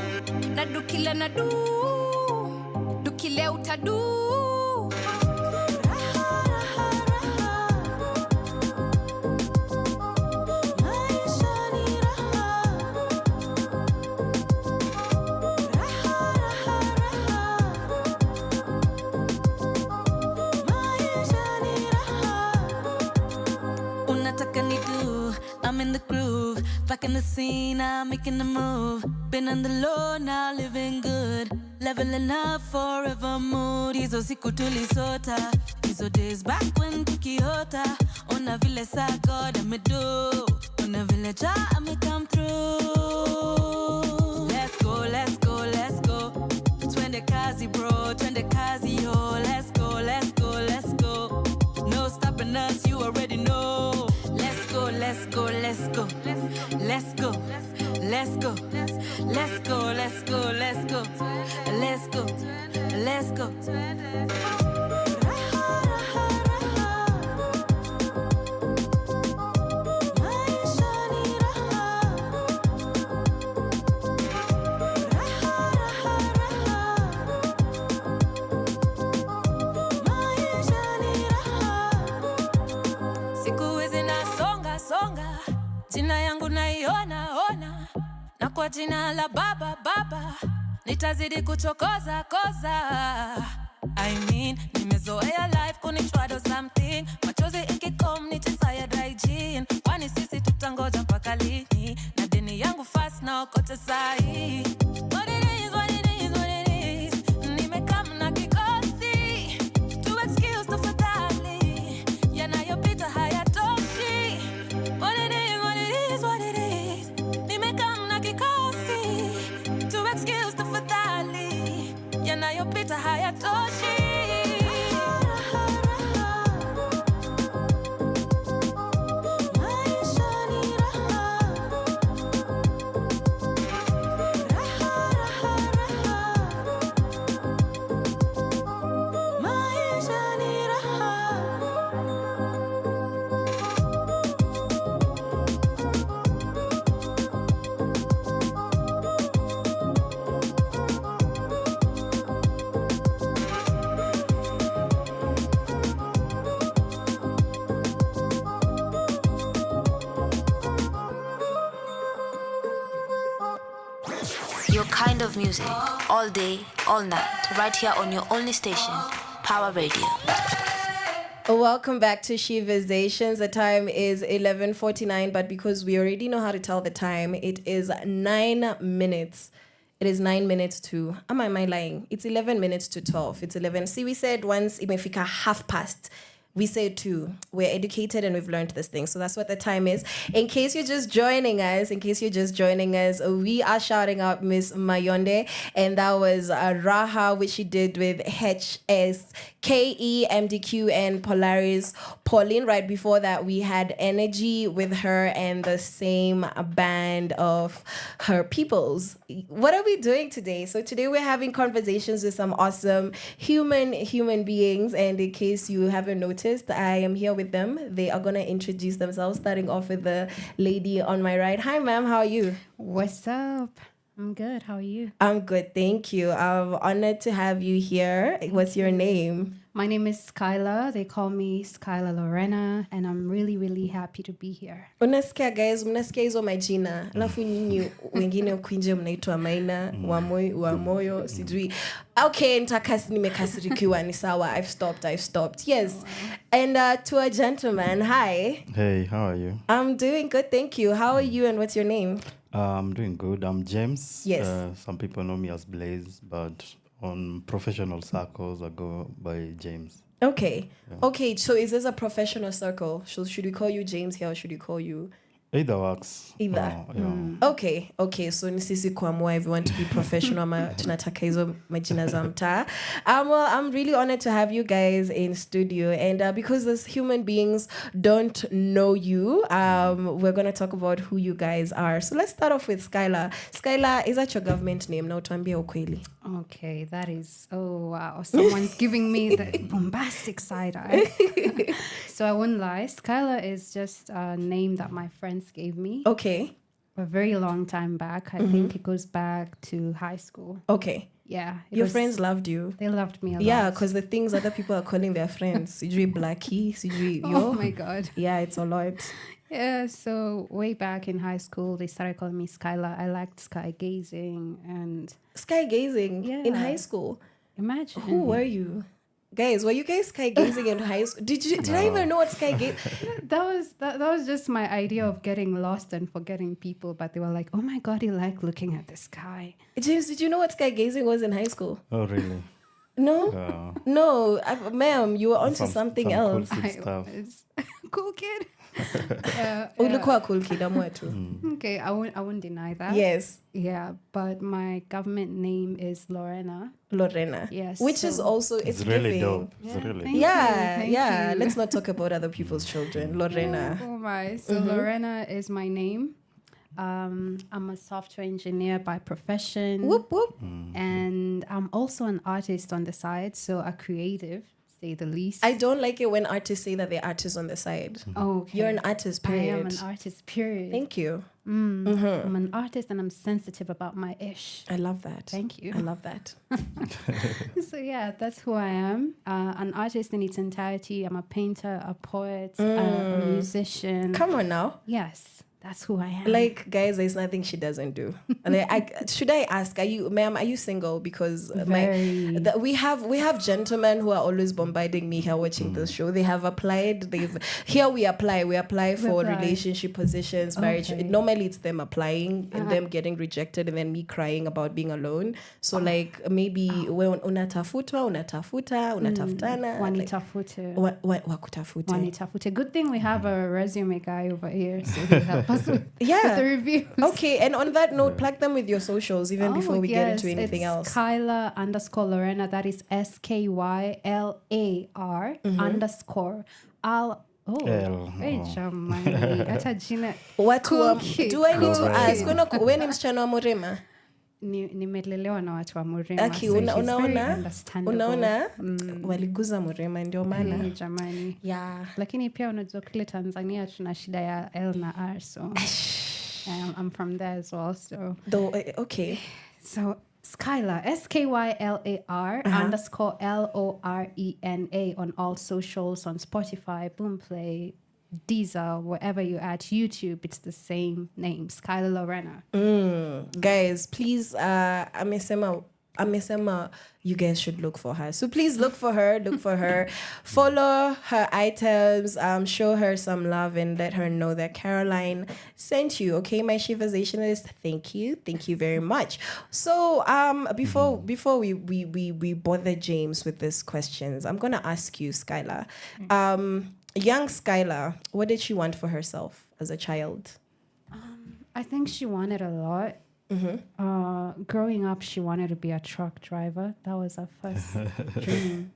Na do kila na do. Do kile utadu. I'm in the groove, back in the scene, I'm making the move. Been on the low, now living good. Leveling up forever mood. Hizo siku tulisota, hizo days back when tukiota. Ona vile sa God amedo, ona vile ja ame come through. Let's go, let's go, let's go. Twende kazi bro, twende kazi yo. Let's go, let's go, let's go. No stopping us, you already know. Let's go, let's go, let's go. Let's go, let's go. Let's go, let's go, let's go. Let's go, let's go. Jina yangu naiona ona, na kwa jina la baba nitazidi kuchokoza koza. I mean, nimezoea life kunichwado something. Machozi ikikom nitisaya dry gin. Kwani sisi tutangoja mpaka lini? Na deni yangu fast na okote sahi. What it is, what it is, what it is. Nimekam na kikosi to excuse the fatali. Yanayopita hayatoshi. What it is, what it is, what it is. Nimekam na kikosi to excuse the fatali. Yanayopita hayatoshi. Your kind of music, all day, all night, right here on your only station, Power Radio. Welcome back to Sheversations. The time is 11:49, but because we already know how to tell the time, it is 9 minutes. It is 9 minutes to, am I lying? It's 11 minutes to 12. It's 11. See, we said once, imefika 2:30. We say 2. We're educated and we've learned this thing. So that's what the time is. In case you're just joining us, we are shouting out Miss Mayonde. And that was Raha, which she did with HSKE, MDQ, and Polaris Pauline. Right before that, we had Energy with her and the same band of her peoples. What are we doing today? So today we're having conversations with some awesome human beings. And in case you haven't noticed, I am here with them. They are going to introduce themselves, starting off with the lady on my right. Hi, ma'am. How are you? What's up? I'm good. How are you? I'm good. Thank you. I'm honored to have you here. What's your name? My name is Skylar. They call me Skylar Lorena, and I'm really, really happy to be here. Unasikia guys, mnasikia hizo majina. Alafu nyinyi wengine ukwinje mnaitwa Maina, Wamoyo, sijui. Okay, nimekasirikiwa ni sawa. I've stopped. Yes. And to a gentleman, hi. Hey, how are you? I'm doing good, thank you. How are you and what's your name? I'm doing good. I'm James. Yes. Some people know me as Blaze, but on professional circles, I go by James. Okay. Yeah. Okay, so is this a professional circle? Should we call you James here or should we call you... Either works. Either. Okay, so ni sisi kuamua if you want to be professional ama tunataka hizo majina za mtaa. Well, I'm really honored to have you guys in studio, and because as human beings don't know you, we're going to talk about who you guys are. So let's start off with Skylar. Skylar, is that your government name? Na utuambie ukweli. Okay, that is, oh wow, someone's giving me the bombastic side eye. So I won't lie, Skylar is just a name that my friends gave me. Okay. A very long time back. I think it goes back to high school. Okay. Yeah. Your friends loved you. They loved me a lot. Yeah, because the things other people are calling their friends. Sijui Blackie, sijui yo. Oh my God. Yeah, it's a lot. Yeah, so way back in high school, they started calling me Skylar. I liked sky gazing and... Sky gazing in high school? Imagine. Who were you? Guys, were you guys sky gazing in high school? Did I even know what sky gazing? That was just my idea of getting lost and forgetting people. But they were like, "Oh my God, you like looking at the sky." James, did you know what sky gazing was in high school? Oh, really? No, no, ma'am, you were onto something else. Cool stuff. Cool kid. Ulikuwa cool kid, amwetu. Okay, I won't deny that. Yes. Yeah, but my government name is Lorena. Lorena. Yes. Which is also It's really dope. Yeah, It's really thank yeah, you. yeah. Let's not talk about other people's children. Lorena. Oh my. So Lorena is my name. I'm a software engineer by profession. Whoop whoop. And I'm also an artist on the side, so a creative, say the least. I don't like it when artists say that they're artists on the side. Oh, okay. You're an artist, period. I am an artist, period. Thank you. I'm an artist and I'm sensitive about my ish. I love that. Thank you. I love that. So yeah, that's who I am. An artist in its entirety. I'm a painter, a poet, a musician. Come on now. Yes. That's who I am. Like, guys, there's nothing she doesn't do. And should I ask, ma'am, are you single? Because we have gentlemen who are always bombarding me here watching this show. They have applied. We apply for relationship positions, marriage. Okay. Normally it's them applying and them getting rejected and then me crying about being alone. So like maybe unatafutana. Wanitafute. Wakutafute. Wanitafute. Good thing we have a resume guy over here, so he'll help us with the reviews. Okay, and on that note, plug them with your socials even before we get into anything else. Skylar_Lorena. That is SKYLAR _ do I need to ask when ni msichana wa Murema? Nimelelewa na watu wa Murema. Unaona waliguza Murema ndio maana jamani. Yeah. Lakini pia unajua kule Tanzania tuna shida ya L na R, so I'm from there as well, so okay. So Skylar, SKYLAR _LORENA on all socials, on Spotify, Boomplay, Deezer, wherever you at, YouTube, it's the same name, Skylar Lorena. Guys, please, amesema you guys should look for her. So please look for her, follow her items, show her some love and let her know that Caroline sent you. Okay, my Sheversationist, thank you very much. So before we bother James with these questions, I'm gonna ask you, Skylar. Young Skylar, what did she want for herself as a child? I think she wanted a lot. Growing up, she wanted to be a truck driver. That was her first dream.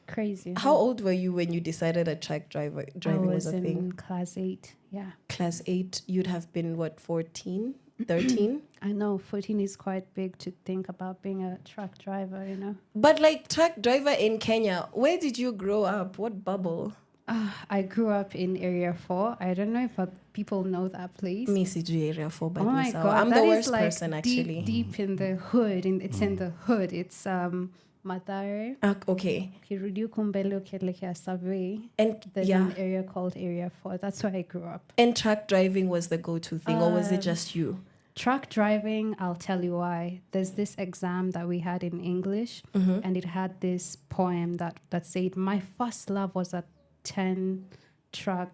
Crazy. How old were you when you decided that truck driving was a thing? I was in class 8, yeah. Class 8, you'd have been, what, 14, 13? I know, 14 is quite big to think about being a truck driver, you know. But like truck driver in Kenya, where did you grow up? What bubble? I grew up in Area 4. I don't know if people know that place. Me siju Area 4, but oh my God, I'm the worst person actually. Deep in the hood. It's in the hood. It's Mathare. Okay. Kirudi kumbele ukielekea Survey. And there's an area called Area 4. That's where I grew up. And truck driving was the go-to thing, or was it just you? Truck driving, I'll tell you why. There's this exam that we had in English, and it had this poem that said, "My first love was a 10-tow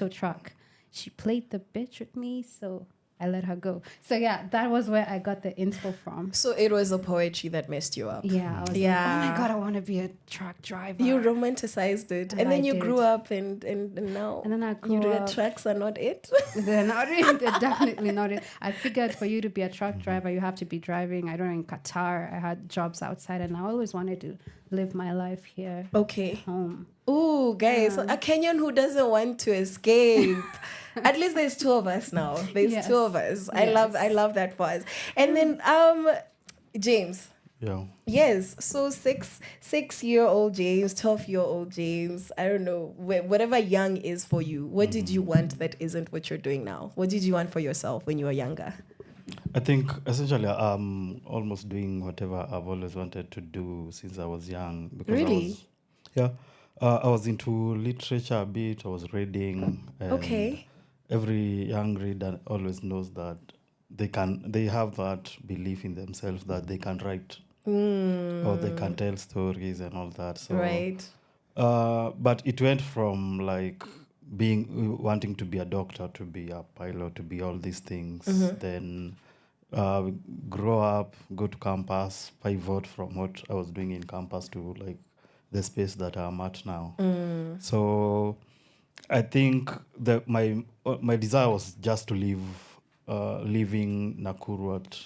truck. She played the bitch with me, so I let her go. So yeah, that was where I got the inspo from. So it was the poetry that messed you up. Yeah, I was like, oh my God, I want to be a truck driver. You romanticized it. And then you grew up and now and then I grew the up. trucks are not it. They're not it. They're definitely not it. I figured for you to be a truck driver, you have to be driving. I don't know, in Qatar, I had jobs outside and I always wanted to live my life here. Okay. Home. Ooh, guys, a Kenyan who doesn't want to escape. At least there's two of us now. There's two of us. I love that for us. And then James. Yeah. Yes. So 6-year-old James, 12-year-old James, I don't know, whatever young is for you, what did you want that isn't what you're doing now? What did you want for yourself when you were younger? I think essentially I'm almost doing whatever I've always wanted to do since I was young. Because really? I was into literature a bit. I was reading. And okay. Every young reader always knows that they have that belief in themselves that they can write or they can tell stories and all that. So, right. But it went from like wanting to be a doctor, to be a pilot, to be all these things. Then grow up, go to campus, pivot from what I was doing in campus to like the space that I'm at now. So I think that my desire was just to leaving Nakuru at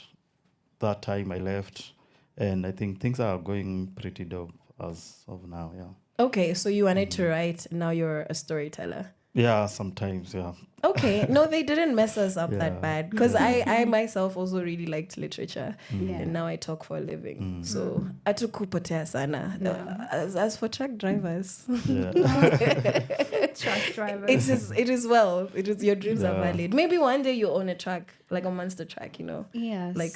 that time I left, and I think things are going pretty dope as of now. Yeah. Okay, so you wanted to write, now you're a storyteller. Yeah, sometimes, yeah. Okay, no, they didn't mess us up that bad, because I myself also really liked literature, and now I talk for a living. So atukupotea sana. As for truck drivers, truck drivers, it is well. It is, your dreams are valid. Maybe one day you own a truck, like a monster truck, you know. Yes. Like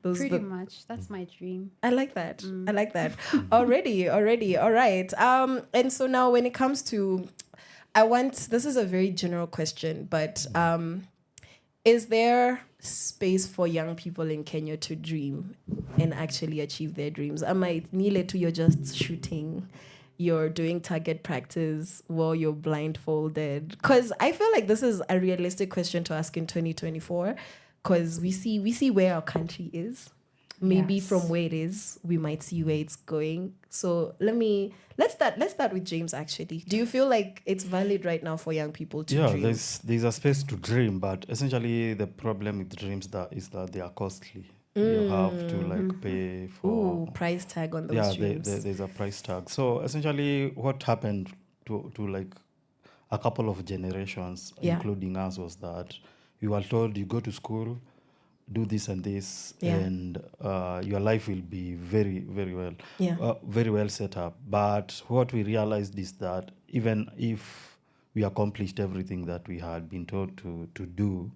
pretty much. That's my dream. I like that. I like that. Already. All right. And so now when it comes to, this is a very general question, but is there space for young people in Kenya to dream and actually achieve their dreams? Am I Nile to, you're just shooting, you're doing target practice while you're blindfolded? Because I feel like this is a realistic question to ask in 2024, because we see where our country is. Maybe from where it is, we might see where it's going. So let's start with James. Actually, do you feel like it's valid right now for young people to dream? Yeah, there's a space to dream, but essentially the problem with dreams is that they are costly. You have to like pay for price tag on those dreams. Yeah, there's a price tag. So essentially, what happened to like a couple of generations, including us, was that we were told you go to school, do this and this, and your life will be very, very well set up. But what we realized is that even if we accomplished everything that we had been told to do,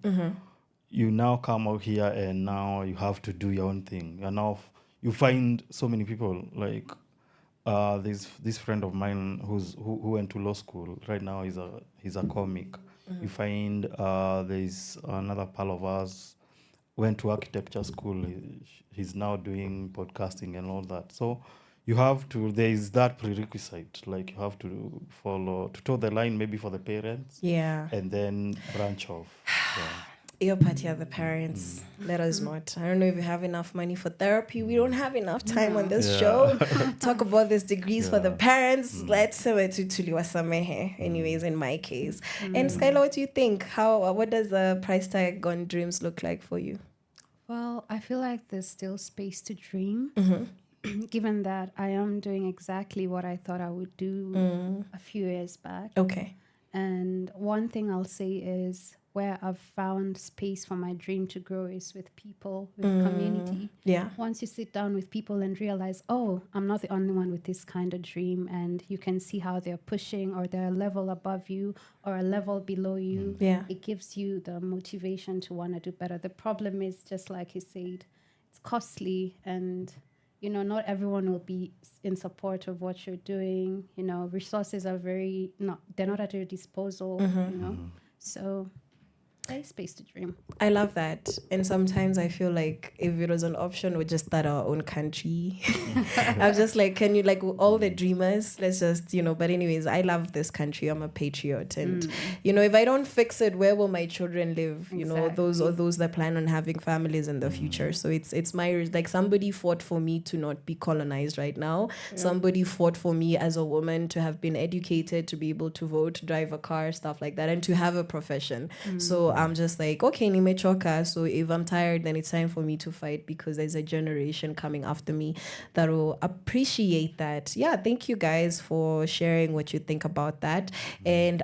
you now come out here and now you have to do your own thing. And now you find so many people, like this friend of mine who went to law school. Right now he's a comic. You find there's another pal of ours went to architecture school. He's now doing podcasting and all that. So there is that prerequisite, like you have to toe the line maybe for the parents. Yeah. And then branch off. Your party are the parents. Let us not. I don't know if you have enough money for therapy. We don't have enough time on this show. Talk about these degrees for the parents. Let's say tuliwasamehe. Anyways, in my case. And Skylar, what do you think? What does the price tag on dreams look like for you? Well, I feel like there's still space to dream. Given that I am doing exactly what I thought I would do a few years back. Okay. And one thing I'll say is, where I've found space for my dream to grow is with people, with community. Yeah. Once you sit down with people and realize, oh, I'm not the only one with this kind of dream, and you can see how they're pushing, or they're a level above you or a level below you. Yeah. It gives you the motivation to want to do better. The problem is, just like he said, it's costly, and not everyone will be in support of what you're doing. Resources are they're not at your disposal. So safe space to dream. I love that. And sometimes I feel like if it was an option, we'd just start our own country. I'm just like, can you, like, all the dreamers, let's just, but anyways, I love this country. I'm a patriot. And, if I don't fix it, where will my children live? Those that plan on having families in the future. So it's my, like, somebody fought for me to not be colonized right now. Yeah. Somebody fought for me as a woman to have been educated, to be able to vote, drive a car, stuff like that, and to have a profession. So I'm just like, okay, nimechoka. So if I'm tired, then it's time for me to fight, because there's a generation coming after me that will appreciate that. Yeah, thank you guys for sharing what you think about that. And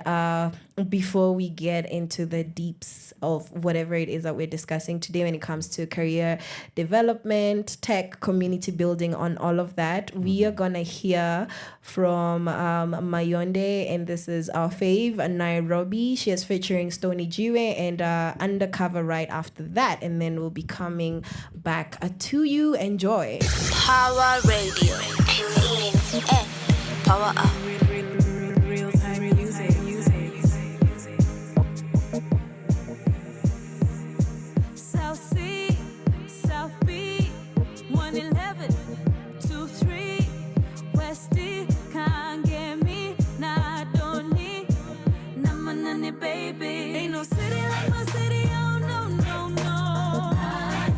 before we get into the deeps of whatever it is that we're discussing today when it comes to career development, tech, community building, on all of that, we are gonna hear from Mayonde, and this is our fave, Nairobi. She is featuring Stony Jiwe and Undercover right after that, and then we'll be coming back to you. Enjoy. Power Radio. Tune in and power up. Real time music. South C, South B, 111, 23, West D, can't get me, nah, don't need, namanani, baby. Ain't no city like my city, oh no, no, no.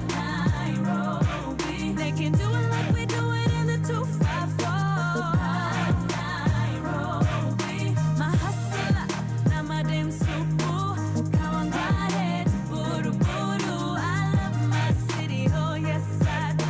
Nairobi, they can do it like we do it in the 254. Nairobi, my hustler, now my damn supu, kawangare, buru buru. I love my city, oh yes I do.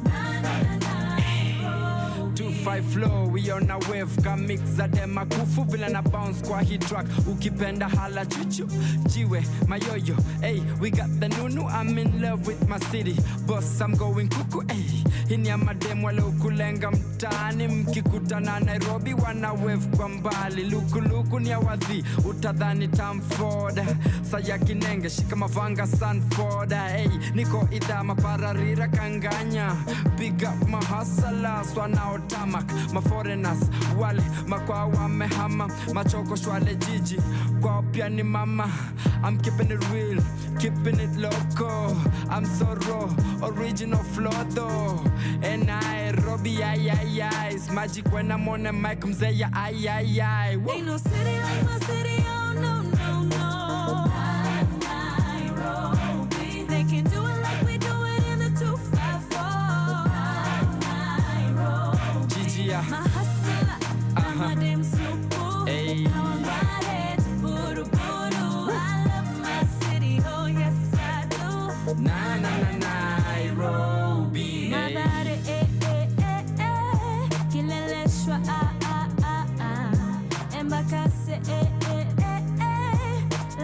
Na na na Nairobi. 25 flow, we on a wave, kamixa dem akufu vila na bounce kwa hii track, ukipenda hala chuchu, jiwe, mayoyo, hey, we got the nunu, I'm in love with my city, boss, I'm going kuku, hey, hini ya madem wale ukulenga mtaani, mkikutana Nairobi, wana wave kwa mbali, luku ni ya wadhi, utadhani Tamford, saya kinenge, shika mavanga Sanford, hey, niko idha mapararira kanganya, big up my hustlers, wanaotamak, my foreigners, wale, makwa wamehama, machoko shwale jiji, kwa pia ni mama, I'm keeping it real, keeping it local, I'm so raw, original flow though, and Nairobi, ay, it's magic when I'm on the mic, mzeya, ay. Woo. Ain't no city like my city, oh no, no, no. Nairobi, they can do it like we do it in the 254. Nairobi, Gigi, my hustler, my damn supu, hey. kawangare, buru buru. I love my city, oh yes I do. Na Nairobi, Madare, kileleshwa, embakase,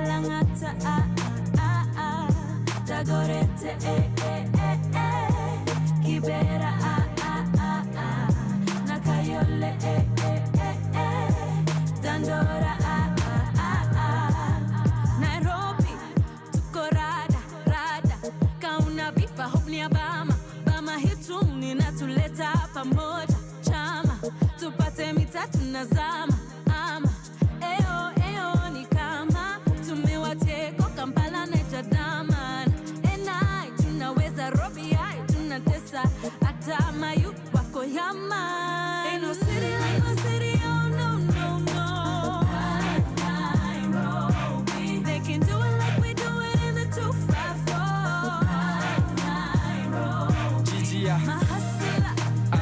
langata, tagorete, kibera, nakayole, dandora, Nairobi, tuko rada, kauna bifa hopni abama, bama hituni na tuleta pamoja, chama, tupate mitatu na zama, ama, eo ni kama, tumewateko Kampala na Jadaman, enai, tunaweza Robi, ai, tunatesa, ata mayu wako yama. Ain't no city like my city, oh no, no, no. Nairobi, they can do it like we do it in the 254. Nairobi, Gigi, my hustler,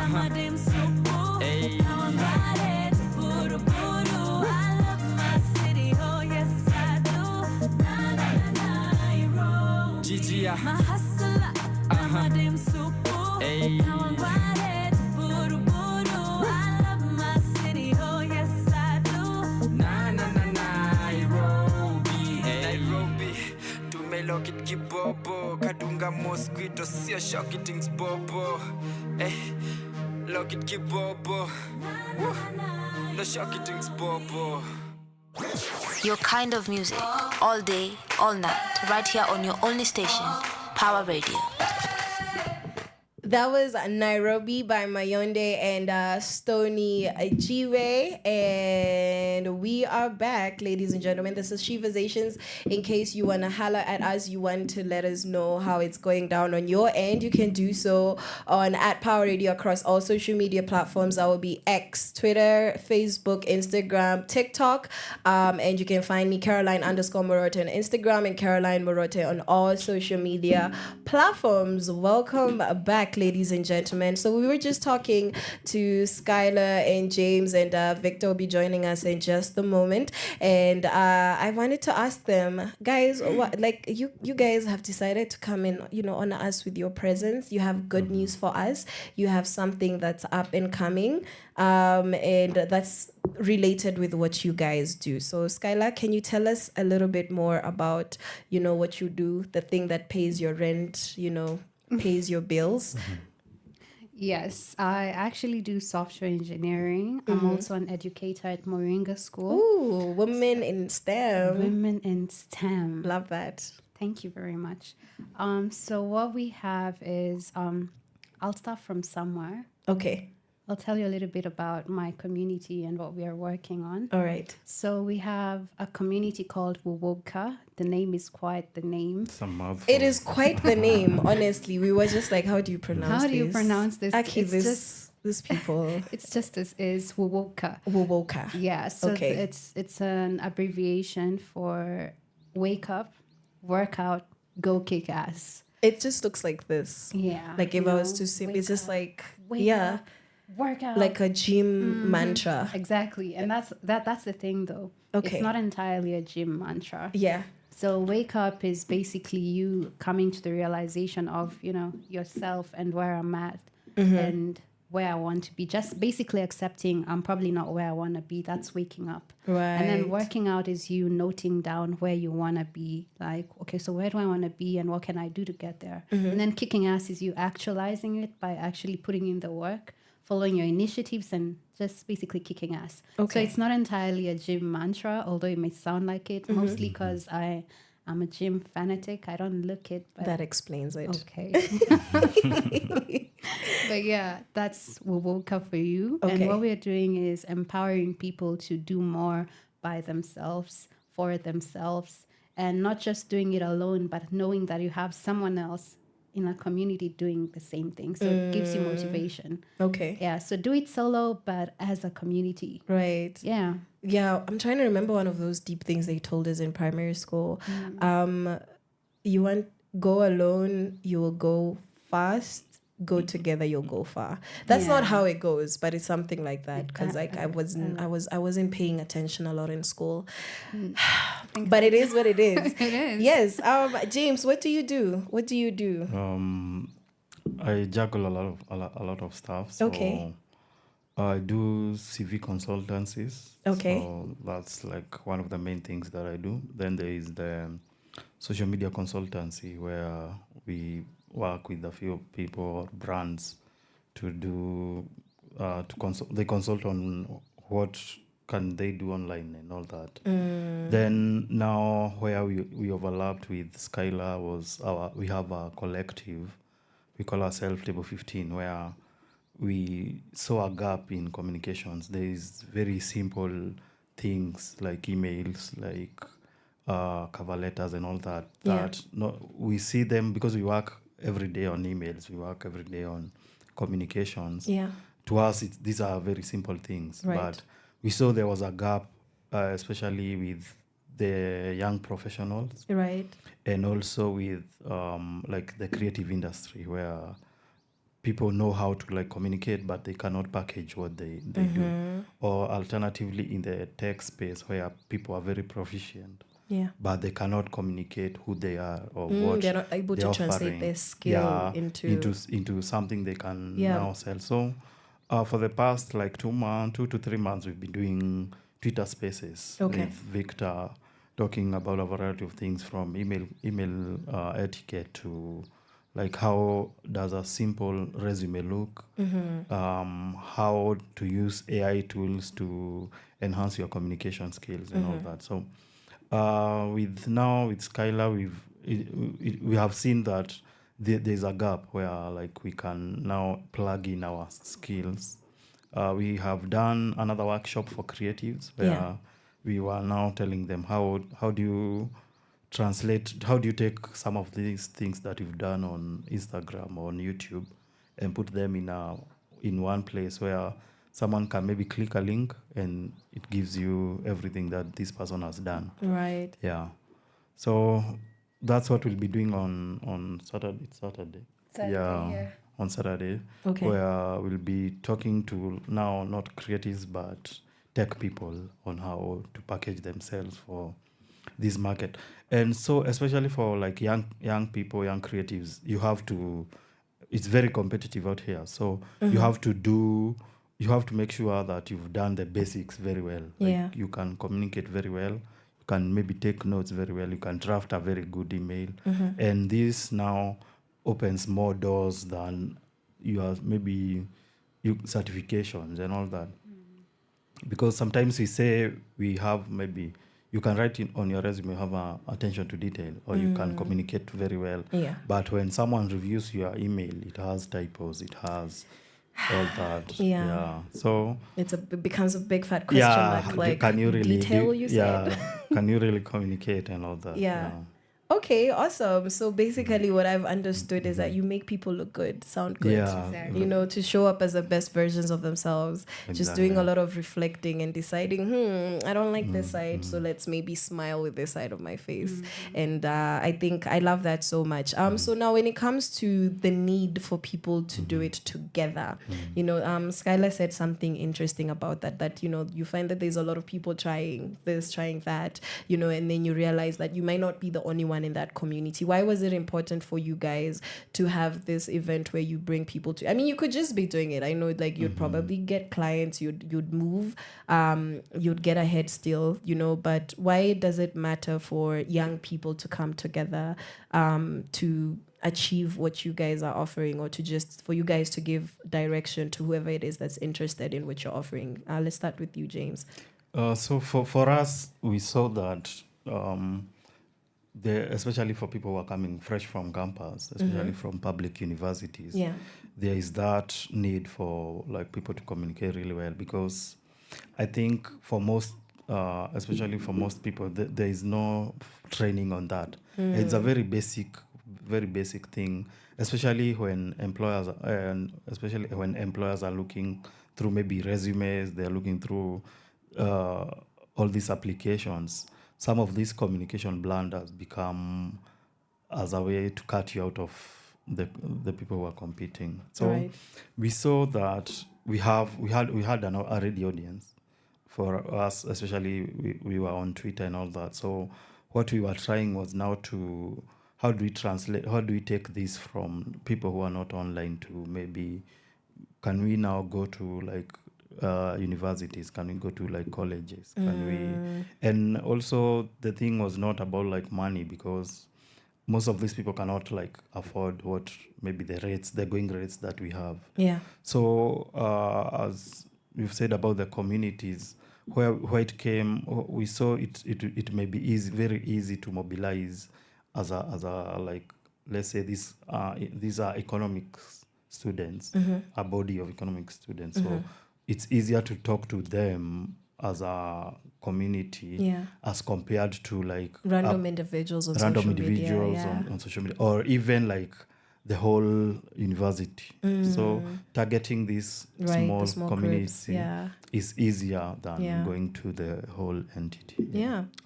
my damn supu, hey. kawangare, buru buru. I love my city, oh yes I do. Na Nairobi, Gigi, my hustler, my damn supu, hey. kawangare, buru buru. I love my city, oh yes I do. Na Nairobi, Nairobi, tumelokit kibobo, kadunga mosquito, sio shockitings bobo, lokit kibobo, no shockitings bobo. Your kind of music, all day, all night, right here on your only station, Power Radio. That was Nairobi by Mayonde and Stony Jiwe. And we are back, ladies and gentlemen. This is Sheversations. In case you want to holler at us, you want to let us know how it's going down on your end, you can do so on @Power Radio across all social media platforms. That will be X, Twitter, Facebook, Instagram, TikTok. And you can find me, Caroline_Murote on Instagram and Caroline Murote on all social media platforms. Welcome back, ladies and gentlemen. So we were just talking to Skylar and James, and Victor will be joining us in just a moment. And I wanted to ask them, guys, what, like you guys have decided to come in, honor us with your presence. You have good news for us. You have something that's up and coming, and that's related with what you guys do. So Skylar, can you tell us a little bit more about, what you do, the thing that pays your rent, pays your bills? Yes, I actually do software engineering. I'm also an educator at Moringa School. Ooh, women in STEM. Women in STEM. Love that. Thank you very much. So what we have is, I'll start from somewhere. Okay. I'll tell you a little bit about my community and what we are working on. All right. So we have a community called Wuwoka. The name is quite the name. It is quite the name, honestly. We were just like, how do you pronounce this? How do you pronounce this? Aki, these people. It's just as is Wuwoka. Wuwoka. Yeah. So okay. It's an abbreviation for wake up, work out, go kick ass. It just looks like this. Yeah. Like if I was to simply, it's just like, yeah. Workout, like a gym mantra. Exactly. And that's the thing though. Okay. It's not entirely a gym mantra. Yeah. So wake up is basically you coming to the realization of, yourself and where I'm at and where I want to be. Just basically accepting I'm probably not where I want to be. That's waking up. Right. And then working out is you noting down where you want to be. Like, okay, so where do I want to be and what can I do to get there? And then kicking ass is you actualizing it by actually putting in the work, following your initiatives and just basically kicking ass. Okay. So it's not entirely a gym mantra, although it may sound like it, mostly because I'm a gym fanatic. I don't look it. But that explains it. Okay. But yeah, that's Wuwoka for you. Okay. And what we're doing is empowering people to do more by themselves, for themselves, and not just doing it alone, but knowing that you have someone else in a community doing the same thing. So it gives you motivation. Okay. Yeah. So do it solo, but as a community. Right. Yeah. Yeah. I'm trying to remember one of those deep things they told us in primary school. You want go alone, you will go fast. Go together, you'll go far. That's not how it goes, but it's something like that. Because like I wasn't paying attention a lot in school. But it is what it is. It is. Yes. James, what do you do? I juggle a lot of stuff. So okay. I do CV consultancies. Okay. So that's like one of the main things that I do. Then there is the social media consultancy where we work with a few people or brands to do they consult on what can they do online and all that. Then now where we overlapped with Skylar was we have a collective. We call ourselves Table 15, where we saw a gap in communications. There is very simple things like emails, like cover letters and all that. That we see them because we work every day on emails. We work every day on communications. Yeah. To us, these are very simple things. Right. But we saw there was a gap, especially with the young professionals. Right. And also with like the creative industry, where people know how to like communicate, but they cannot package what they do. Or alternatively in the tech space, where people are very proficient. Yeah. But they cannot communicate who they are or what they're not able to translate their skill into something they can now sell. So for the past like 2 to 3 months, we've been doing Twitter Spaces with Victor, talking about a variety of things from email etiquette to like how does a simple resume look, how to use AI tools to enhance your communication skills and all that. So with Skylar, we have seen that there's a gap where like we can now plug in our skills. We have done another workshop for creatives where we were now telling them how do you translate, how do you take some of these things that you've done on Instagram or on YouTube and put them in one place where someone can maybe click a link and it gives you everything that this person has done. Right. Yeah. So that's what we'll be doing on Saturday. Saturday, On Saturday. Okay. Where we'll be talking to now not creatives but tech people on how to package themselves for this market. And so especially for like young people, young creatives, you have to, it's very competitive out here. So you have to make sure that you've done the basics very well. Like you can communicate very well, you can maybe take notes very well, you can draft a very good email. And this now opens more doors than certifications and all that. Because sometimes we say we have maybe, you can write on your resume, you have attention to detail, or you can communicate very well. Yeah. But when someone reviews your email, it has typos, it has all that. Yeah. So it becomes a big fat question mark. Like, can you really detail you said? Can you really communicate and all that? Yeah. Okay, awesome. So basically what I've understood is that you make people look good, sound good. Yeah. Exactly. You know, to show up as the best versions of themselves. Just doing a lot of reflecting and deciding, I don't like this side, so let's maybe smile with this side of my face. And I think I love that so much. So now when it comes to the need for people to do it together, you know, Skylar said something interesting about that, you know, you find that there's a lot of people trying this, trying that, you know, and then you realize that you might not be the only one in that community. Why was it important for you guys to have this event where you bring people to? I mean, you could just be doing it. I know, like, you'd probably get clients, you'd move, you'd get ahead still, you know, but why does it matter for young people to come together to achieve what you guys are offering, or to just for you guys to give direction to whoever it is that's interested in what you're offering? Let's start with you, James. So for us, we saw that especially for people who are coming fresh from campus, especially from public universities, there is that need for like people to communicate really well, because I think for most, especially for most people, there is no training on that. It's a very basic thing, especially when employers are looking through maybe resumes, they're looking through all these applications. Some of these communication blunders become as a way to cut you out of the people who are competing. So we saw that we had an already audience. For us, especially, we were on Twitter and all that. So what we were trying was now how do we take this from people who are not online to maybe, can we now go to like universities, can we go to like colleges, can we? And also the thing was not about like money, because most of these people cannot like afford what maybe the going rates that we have. So as we've said about the communities where it came, we saw it may be very easy to mobilize as a like, let's say these are economics students, a body of economic students. So it's easier to talk to them as a community as compared to like random individuals on social media, or even like the whole university. So targeting these small communities is easier than going to the whole entity.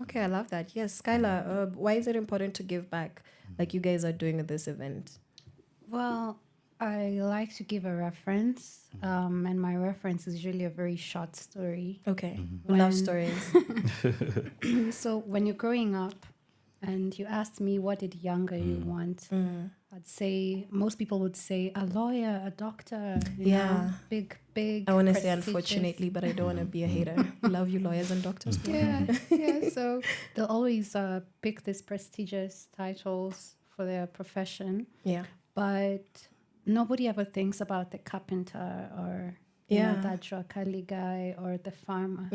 Okay, I love that. Yes, Skylar, why is it important to give back like you guys are doing at this event? Well, I like to give a reference, and my reference is usually a very short story. Okay, love stories. So when you're growing up and you asked me what did younger you want, I'd say most people would say a lawyer, a doctor, you know, big. I want to say unfortunately, but I don't want to be a hater. Love you, lawyers and doctors. So they'll always pick these prestigious titles for their profession. But nobody ever thinks about the carpenter or you know, that Joakali guy or the farmer.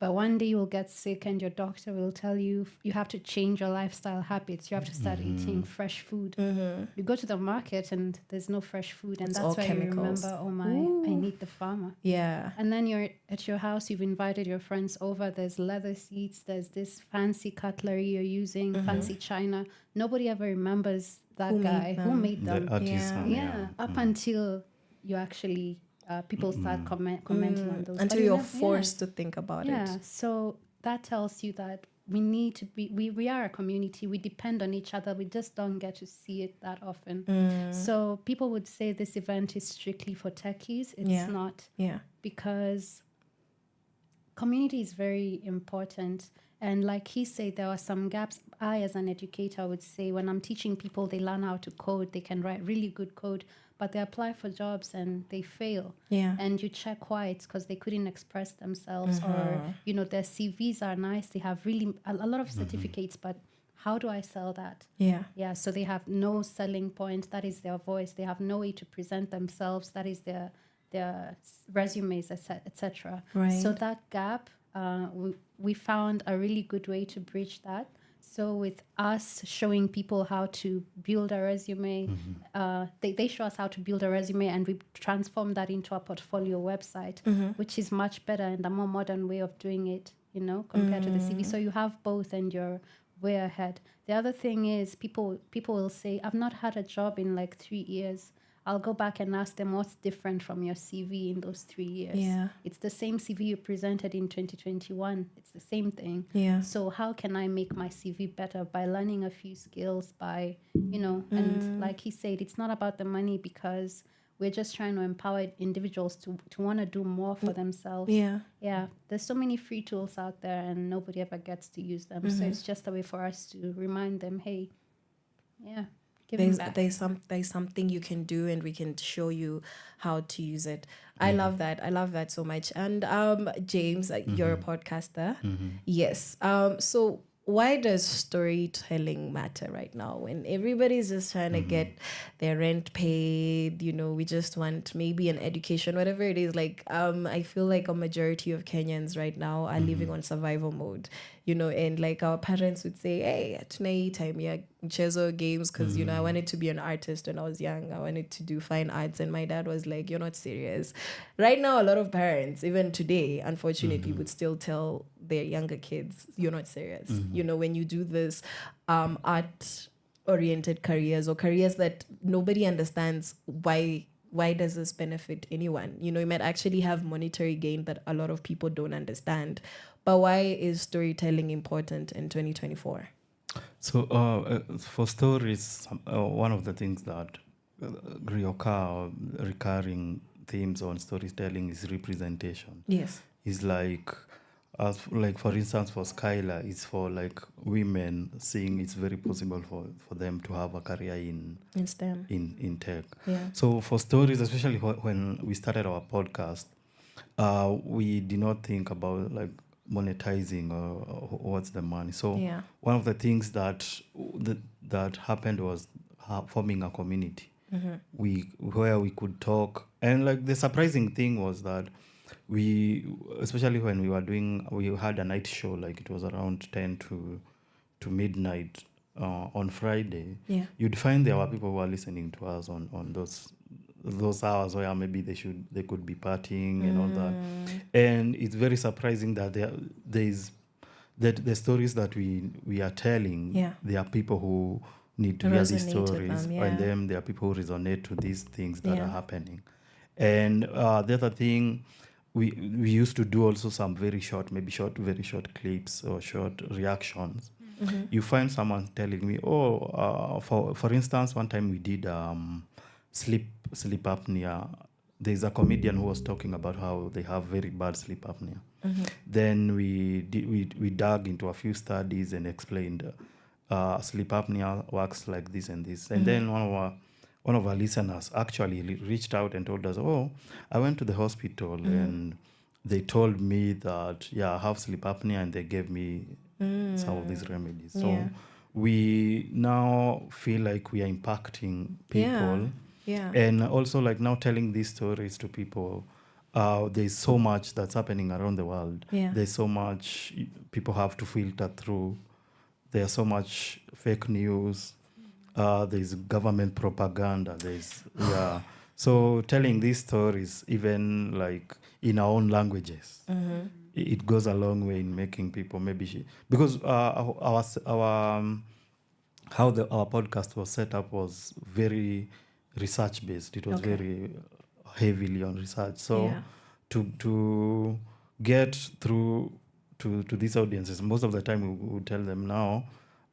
But one day you'll get sick and your doctor will tell you you have to change your lifestyle habits. You have to start eating fresh food. You go to the market and there's no fresh food. And It's that's all where chemicals. you remember, oh my, I need the farmer. Yeah. And then you're at your house, you've invited your friends over. There's leather seats. There's this fancy cutlery you're using, fancy china. Nobody ever remembers that Who guy made who them. made them. The artisan, Yeah. Up until you actually... people start commenting on those. Until But you you're never- forced to think about yeah. it. So that tells you that we need to be, we are a community. We depend on each other. We just don't get to see it that often. So people would say this event is strictly for techies. It's not. Yeah. Because community is very important. And like he said, there are some gaps. I, as an educator, would say when I'm teaching people, they learn how to code. They can write really good code, but they apply for jobs and they fail. Yeah. And you check why. It's because they couldn't express themselves, or their CVs are nice. They have really a lot of certificates, but how do I sell that? Yeah. Yeah. So they have no selling point. That is their voice. They have no way to present themselves. That is their resumes, etc. Right. So that gap, we found a really good way to bridge that. So with us showing people how to build a resume, they show us how to build a resume, and we transform that into a portfolio website, which is much better and a more modern way of doing it, compared to the CV. So you have both and you're way ahead. The other thing is people will say, I've not had a job in like 3 years. I'll go back and ask them what's different from your CV in those 3 years. Yeah. It's the same CV you presented in 2021. It's the same thing. Yeah. So how can I make my CV better? By learning a few skills, by, and like he said, it's not about the money, because we're just trying to empower individuals to want to do more for themselves. Yeah. Yeah. There's so many free tools out there and nobody ever gets to use them. So it's just a way for us to remind them, hey, yeah. There's something you can do, and we can show you how to use it. I love that so much. And James, you're a podcaster. Yes. So why does storytelling matter right now when everybody's just trying to get their rent paid? We just want maybe an education, whatever it is. Like I feel like a majority of Kenyans right now are living on survival mode, and like our parents would say, hey, tonight time mchezo games, because I wanted to be an artist when I was young. I wanted to do fine arts, and my dad was like, you're not serious. Right now, a lot of parents, even today, unfortunately, would still tell their younger kids, you're not serious. When you do this art oriented careers, or careers that nobody understands, why does this benefit anyone? You might actually have monetary gain that a lot of people don't understand. But why is storytelling important in 2024? So for stories, one of the things that recurring themes on storytelling is representation. Yes. Is like for instance, for Skylar, it's for like women seeing it's very possible for them to have a career in STEM, in tech. Yeah. So for stories, especially when we started our podcast, we did not think about like monetizing or what's the money. So one of the things that happened was forming a community where we could talk. And like the surprising thing was that especially when we had a night show, like it was around 10 to midnight on Friday. Yeah. You'd find there were people who were listening to us on those hours where maybe they could be partying and all that. And it's very surprising that there's that the stories that we are telling, there are people who need to hear these stories, and then there are people who resonate to these things that are happening. And the other thing, we used to do also some very short clips or short reactions. You find someone telling me, for instance, one time we did sleep apnea. There's a comedian who was talking about how they have very bad sleep apnea. Then we dug into a few studies and explained sleep apnea works like this and this. And then one of our listeners actually reached out and told us, I went to the hospital and they told me that, I have sleep apnea, and they gave me some of these remedies. So we now feel like we are impacting people. Yeah. And also like now telling these stories to people there's so much that's happening around the world. Yeah. There's so much people have to filter through. There's so much fake news. There's government propaganda. There's So telling these stories, even like in our own languages, it goes a long way in making people because our how our podcast was set up was very research based. It was very heavily on research. So to get through to these audiences, most of the time we would tell them now,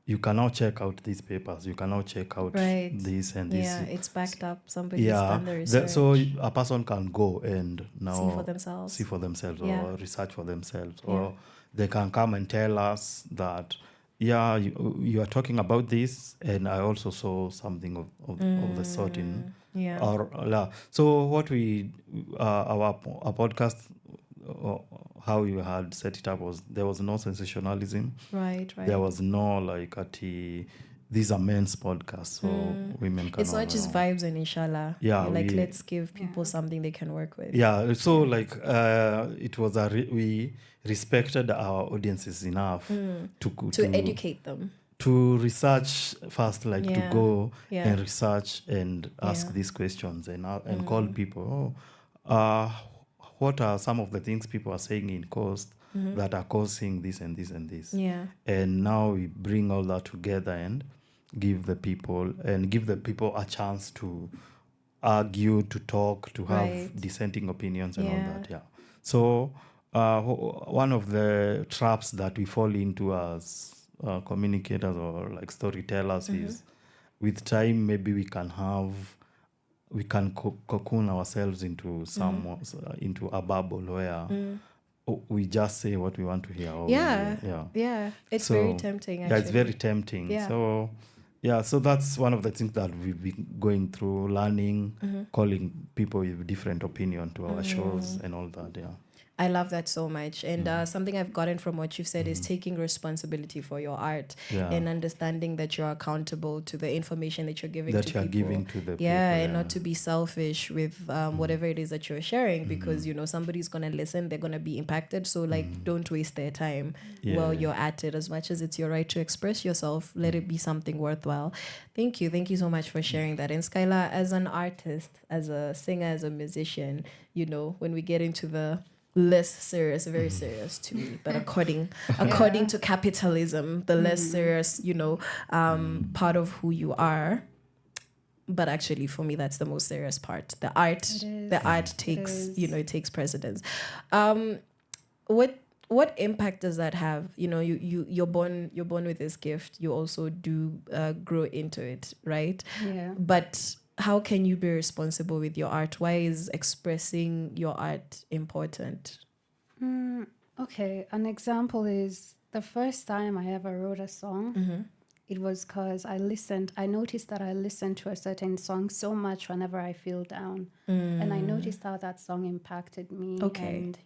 you can now check out these papers. You can now check out this and this. Yeah, it's backed up. Somebody's done the research. So a person can go and now see for themselves or research for themselves. Or they can come and tell us that, you are talking about this, and I also saw something of the sort in. So what our podcast, how you had set it up was there was no sensationalism. Right. There was no like these are men's podcasts, so women can. It's not just vibes and inshallah. Yeah, let's give people something they can work with. Yeah, so like it was we respected our audiences enough to educate them, to research first, like to go and research and ask these questions and call people. What are some of the things people are saying in Coast that are causing this and this and this? Yeah. And now we bring all that together and give the people a chance to argue, to talk, to have dissenting opinions and all that. Yeah. So one of the traps that we fall into as communicators or like storytellers is, with time, maybe we can cocoon ourselves into into a bubble where we just say what we want to hear. It's very tempting, actually. Yeah, it's very tempting. So so that's one of the things that we've been going through, learning, calling people with different opinion to our shows and all that. I love that so much. And something I've gotten from what you've said is taking responsibility for your art and understanding that you're accountable to the information that you're giving to people. Giving to the people. And not to be selfish with whatever it is that you're sharing, because, somebody's going to listen, they're going to be impacted. So, don't waste their time while you're at it. As much as it's your right to express yourself, let it be something worthwhile. Thank you. Thank you so much for sharing that. And Skylar, as an artist, as a singer, as a musician, when we get into the less serious, very serious to me, but according to capitalism, the less serious, part of who you are. But actually, for me, that's the most serious part. The art takes, it takes precedence. What impact does that have? You're born with this gift. You also do grow into it, right? Yeah. But how can you be responsible with your art? Why is expressing your art important? Okay, an example is the first time I ever wrote a song. It was because I noticed that I listened to a certain song so much whenever I feel down. And I noticed how that song impacted me. And,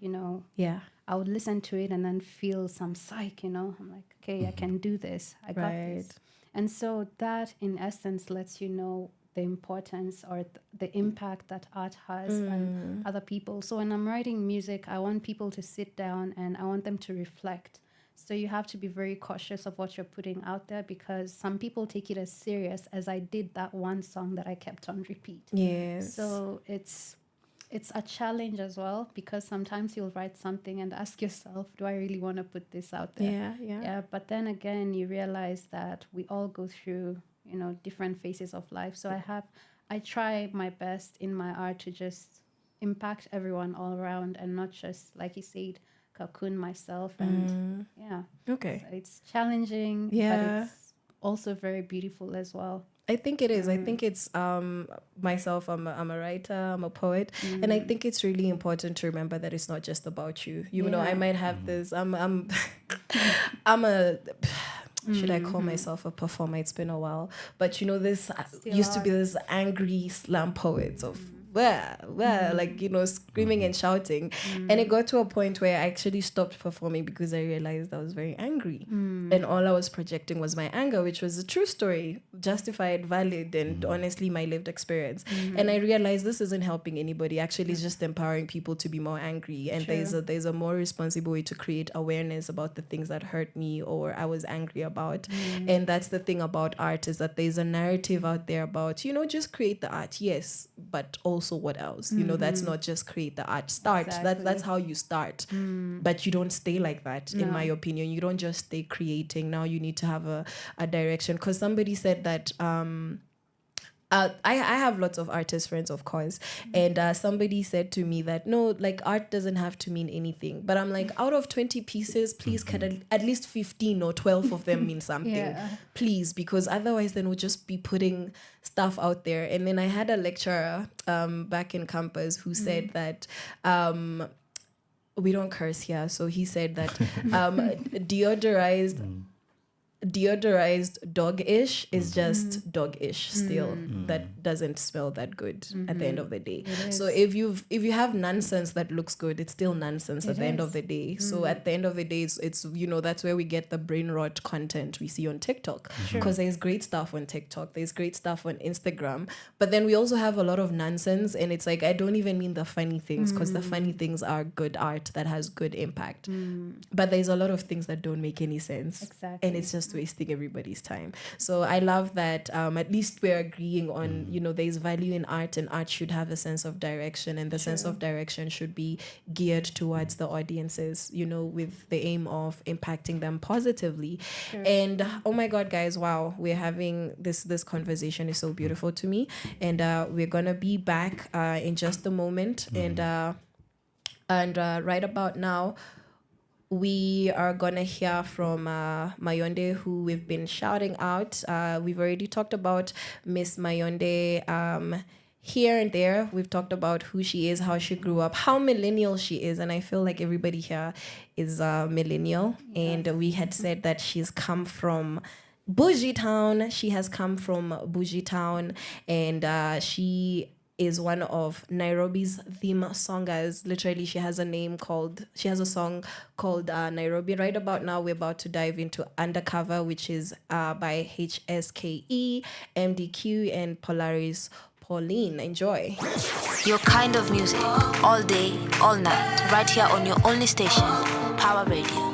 I would listen to it and then feel some psych, I'm like, okay, I can do this. I got this. And so that, in essence, lets you know the importance or the impact that art has on other people. So when I'm writing music, I want people to sit down and I want them to reflect. So you have to be very cautious of what you're putting out there, because some people take it as serious as I did that one song that I kept on repeat. Yes. So it's a challenge as well, because sometimes you'll write something and ask yourself, do I really want to put this out there? Yeah. But then again, you realize that we all go through different phases of life. So I try my best in my art to just impact everyone all around and not just, like you said, cocoon myself. And okay. So it's challenging, but it's also very beautiful as well. I think it is. I think it's myself. I'm a writer. I'm a poet, and I think it's really important to remember that it's not just about you. You know, I might have this. I'm a. Should I call myself a performer? It's been a while, but this used to be this angry slam poets of like, screaming and shouting. And it got to a point where I actually stopped performing because I realized I was very angry. And all I was projecting was my anger, which was a true story, justified, valid, and honestly my lived experience. And I realized this isn't helping anybody. Actually, it's just empowering people to be more angry. And there's a more responsible way to create awareness about the things that hurt me or I was angry about. And that's the thing about art, is that there's a narrative out there about, just create the art, yes, but also what else? That's not just create the art. Start. Exactly. That's how you start. But you don't stay like that, in my opinion. You don't just stay creating. Now you need to have a direction. Because somebody said that I have lots of artist friends, of course, and somebody said to me that no, like, art doesn't have to mean anything. But I'm like, out of 20 pieces, please can at least 15 or 12 of them mean something, please, because otherwise then we'll just be putting stuff out there. And then I had a lecturer back in campus who said that we don't curse here, so he said that deodorized dog-ish is just dog-ish still. That doesn't smell that good at the end of the day. So if you have nonsense that looks good, it's still nonsense at the end of the day. So at the end of the day, it's that's where we get the brain rot content we see on TikTok, because there's great stuff on TikTok, there's great stuff on Instagram, but then we also have a lot of nonsense. And it's like, I don't even mean the funny things, because the funny things are good art that has good impact, but there's a lot of things that don't make any sense, and it's just wasting everybody's time. So I love that at least we're agreeing on, there's value in art, and art should have a sense of direction, and the sense of direction should be geared towards the audiences, with the aim of impacting them positively. And oh my God, guys, wow, we're having this conversation is so beautiful to me. And we're gonna be back in just a moment. And right about now, we are going to hear from Mayonde, who we've been shouting out. We've already talked about Miss Mayonde here and there. We've talked about who she is, how she grew up, how millennial she is. And I feel like everybody here is millennial. And we had said that she's come from Bougie Town. She has come from Bougie Town. And she is one of Nairobi's theme songers. Literally, she has a song called Nairobi. Right about now, we're about to dive into Undercover, which is by HSKE, MDQ, and Polaris Pauline. Enjoy. Your kind of music, all day, all night, right here on your only station, Power Radio.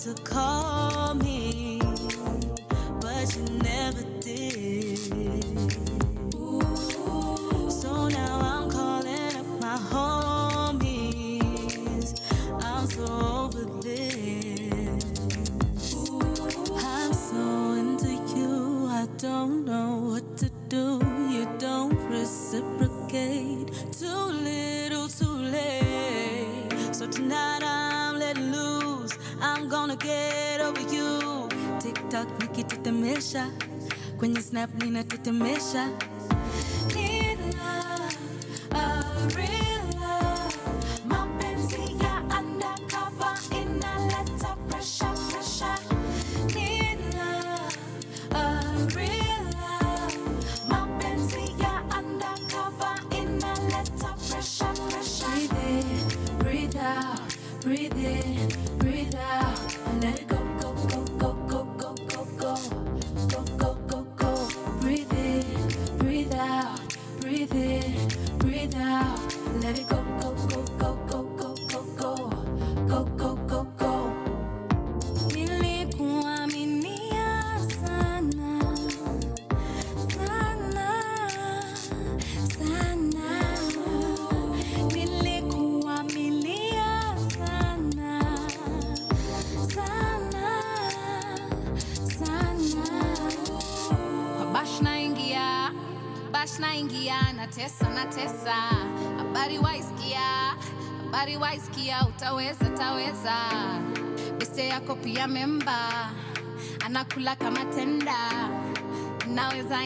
To call me, but you never did. So now I'm calling up my homies. I'm so over this. I'm so into you, I don't know what to do. You don't reciprocate. Too little, too late. So tonight I'm letting loose. I'm gonna get over you. TikTok nikitetemesha, kwenye snap ninatetemesha. Need love, a real love. Mapenzi ya undercover inaleta pressure, pressure. Need love, a real love. Mapenzi ya undercover inaleta pressure, pressure. Breathe in, breathe out, breathe in, breathe out. Let it go, go, go, go, go, go, go, go, go, go, go, go. Breathe in, breathe out, breathe in, breathe out. Let it go, go, go, go, go, go, go, go, go, go, go, go. Nilikuaminia sana, sana, sana. Nilikuaminia sana, sana, sana. Bash naingia, natesa. Habari waisikia, utaweza. Beste yako pia memba, anakula kama tenda. Inaweza.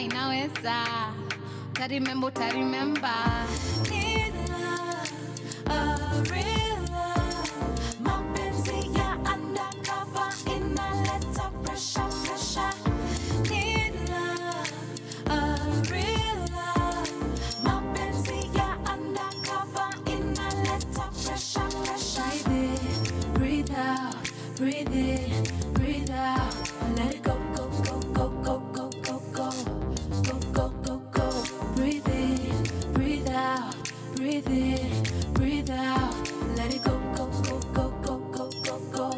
remember. Need love, a real love. Mapenzi ya undercover inaleta pressure, pressure. Need love, a real love. Mapenzi ya undercover inaleta pressure, pressure. Breathe out, breathe in, breathe out. Let it go, go, go, go, go, go, go, go. Go, go, go, go. Breathe in, breathe out, breathe in, breathe out. Let it go, go, go, go, go, go, go, go.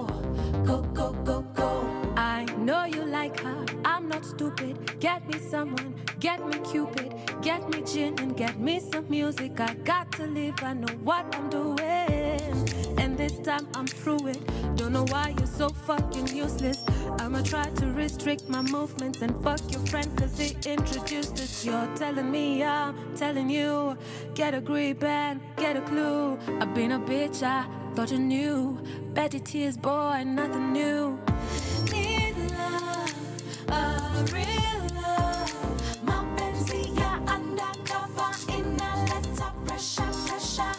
Go, go, go, go. I know you like her, I'm not stupid. Get me someone, get me Cupid. Get me gin and get me some music. I got to live, I know what I'm doing. And this time I'm through it. Don't know why you're so fucking useless. I'ma try to restrict my movements and fuck your friend cause he introduced us. You're telling me, I'm telling you. Get a grip and get a clue. I've been a bitch, I thought you knew. Betty tears, boy, nothing new. Need love, a real love. Mapenzi ya undercover inaleta pressure, pressure.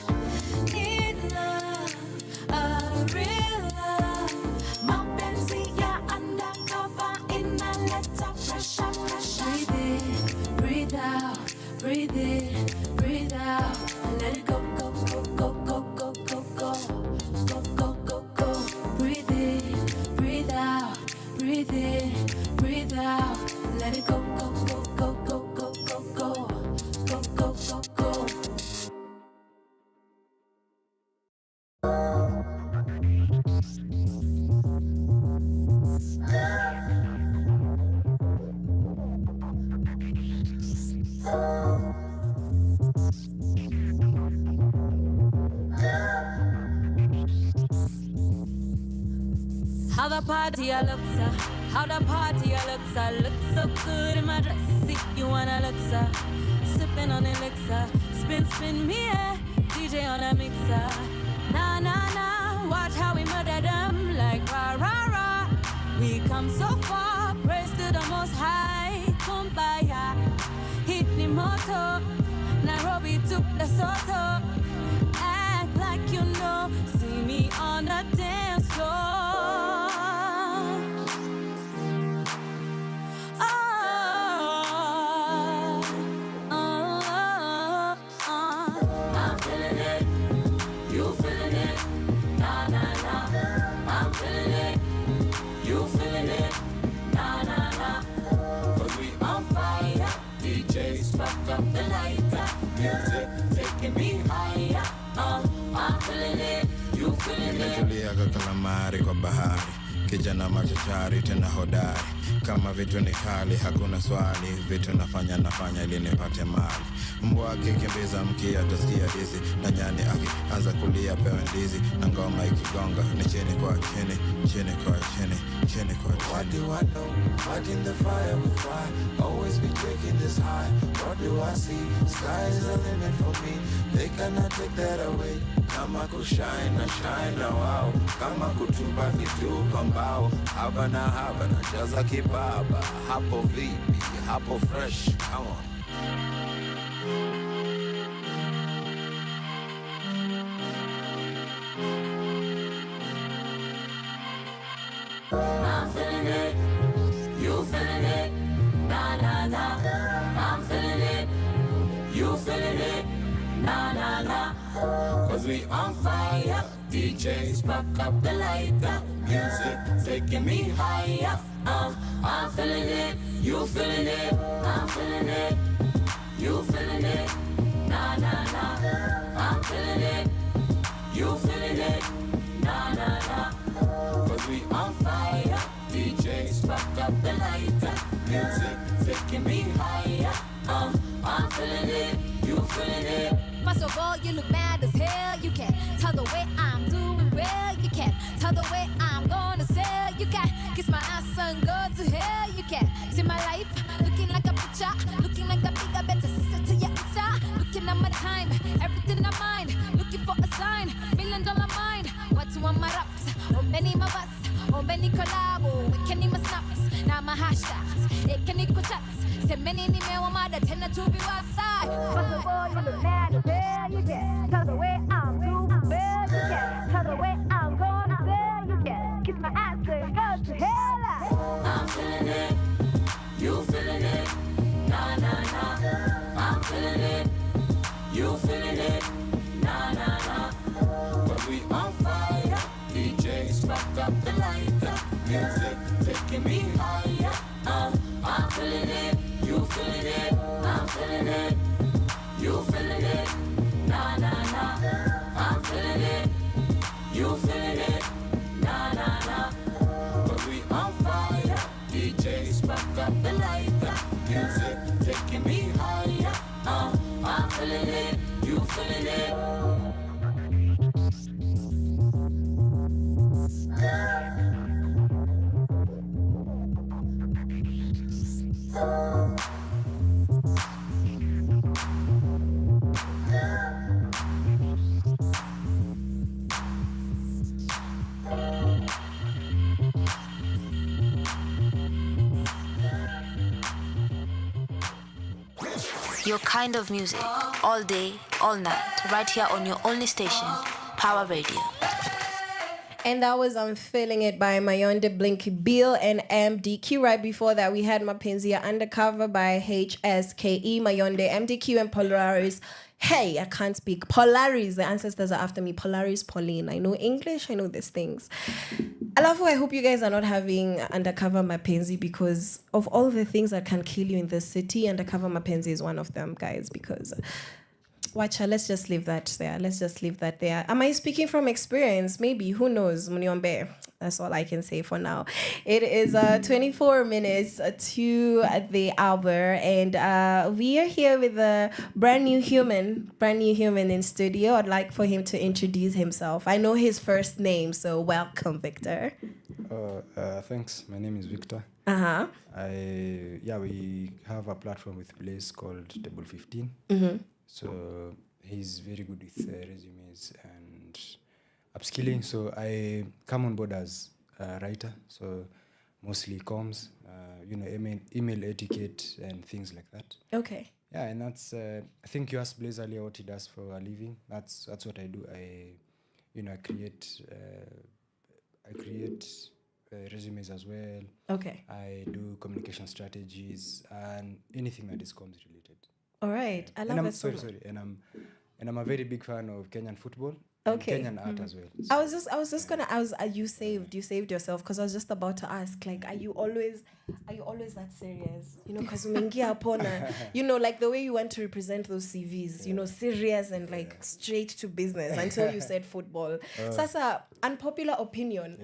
Need love, a real love. Mapenzi ya undercover inaleta pressure, pressure. Breathe in, breathe out, breathe in, breathe out. Let it go, go, go, go, go, go, go, go. Go, go, go, go. Breathe in, breathe out, breathe in, breathe out. Let it go, go, go, go, go, go, go, go. Go, go, go, go. How the party I look so, how the party I look so good in my dress. See you wanna look so, sipping on elixir, spin me yeah, DJ on a mixer. Nah nah nah, watch how we murder them like rah rah rah. We come so far, praise to the Most High. Kumbaya, hit the moto, Nairobi to Lesotho. Act like you know, see me on the dance floor. I'm feeling it, you feeling it, nah nah nah. I'm feeling it, you feeling it, nah nah nah. 'Cause we on fire, DJs spark up the lighter, music taking me higher. I'm feeling it, you feeling it. Nimetulia kakalamari kwa bahari, kijana machachari tena hodari. Kama vitu ni kali hakuna swali, vitu nafanya ili nipate mali. Mbwa akikimbiza mkia atasikia dizi, na nyani akianza kulia pewe ndizi, na ngoma ikigonga ni chini kwa chini, chini kwa chini, chini kwa chini. What do I know? Fighting the fire with fire, always be taking this high. What do I see? Sky is the limit for me, they cannot take that away. Kama kushine na shine na wow, kama kutupa kitupa mbao. Haba na jaza kibaba, hapo vipi, hapo fresh, come on. I'm feeling it, you feeling it, nah nah nah. I'm feeling it, you feeling it, nah nah nah. 'Cause we on fire, DJs spark up the lighter, music taking me higher. I'm feeling it, you feeling it, I'm feeling it, you feeling it, nah nah nah. I'm feeling it, you feeling it, nah nah nah. 'Cause we on fire, DJs spark up the lighter, music taking me higher. I'm feeling it, you feeling it. First of all, you look mad as hell. You can't tell the way I'm doing well. You can't tell the way I'm gonna sell. You can't kiss my ass and go to hell. You can't see my life looking like a picture, looking like a bigger, better sister to your Insta. Looking at my time, everything I mind, looking for a sign, $1 million mind. What's on my raps? Oh, many my bus, oh, many collabo, can my snaps, now my hashtags, they can equal chats. Say many ni me wa mada tena to be wasa. it, nah nah nah. I'm feeling it, you feeling it, nah nah nah. But we on fire, DJ spark up the lighter, music taking me higher. I'm feeling it, you feeling it, I'm feeling it, you feeling it, nah nah nah. I'm feeling it, you feeling it, nah nah nah. But we on fire, DJ spark up the lighter, music taking me higher. I'm feeling it, you feeling it. Your kind of music, all day, all night, right here on your only station, Power Radio. And that was I'm Feeling It by Mayonde, Blinky Bill, and MDQ. Right before that, we had Mapenzi Undercover by HSKE, Mayonde, MDQ, and Polaris. Hey, I can't speak. Polaris, the ancestors are after me. Polaris, Pauline. I know English, I know these things. I hope you guys are not having Undercover Mapenzi, because of all the things that can kill you in this city, Undercover Mapenzi is one of them, guys, because... let's just leave that there. Am I speaking from experience? Maybe. Who knows? Munyombe. That's all I can say for now. It is 24 minutes to the hour, and we are here with a brand new human in studio. I'd like for him to introduce himself. I know his first name, so welcome, Victor. Thanks. My name is Victor. Uh-huh. We have a platform with Blaze called Table 15. Mm-hmm. So he's very good with resumes and upskilling. So I come on board as a writer. So mostly comms, email etiquette and things like that. Okay. Yeah, and that's I think you asked Blaze earlier what he does for a living. That's what I do. I create resumes as well. Okay. I do communication strategies and anything that is comms related. All right, I love it. Sorry, and I'm a very big fan of Kenyan football. Okay. And Kenyan art as well. So I was just gonna ask. You saved yourself, because I was just about to ask. Like, are you always that serious? Because umeingia upon like the way you want to represent those CVs. Serious and like straight to business until you said football. Sasa, unpopular opinion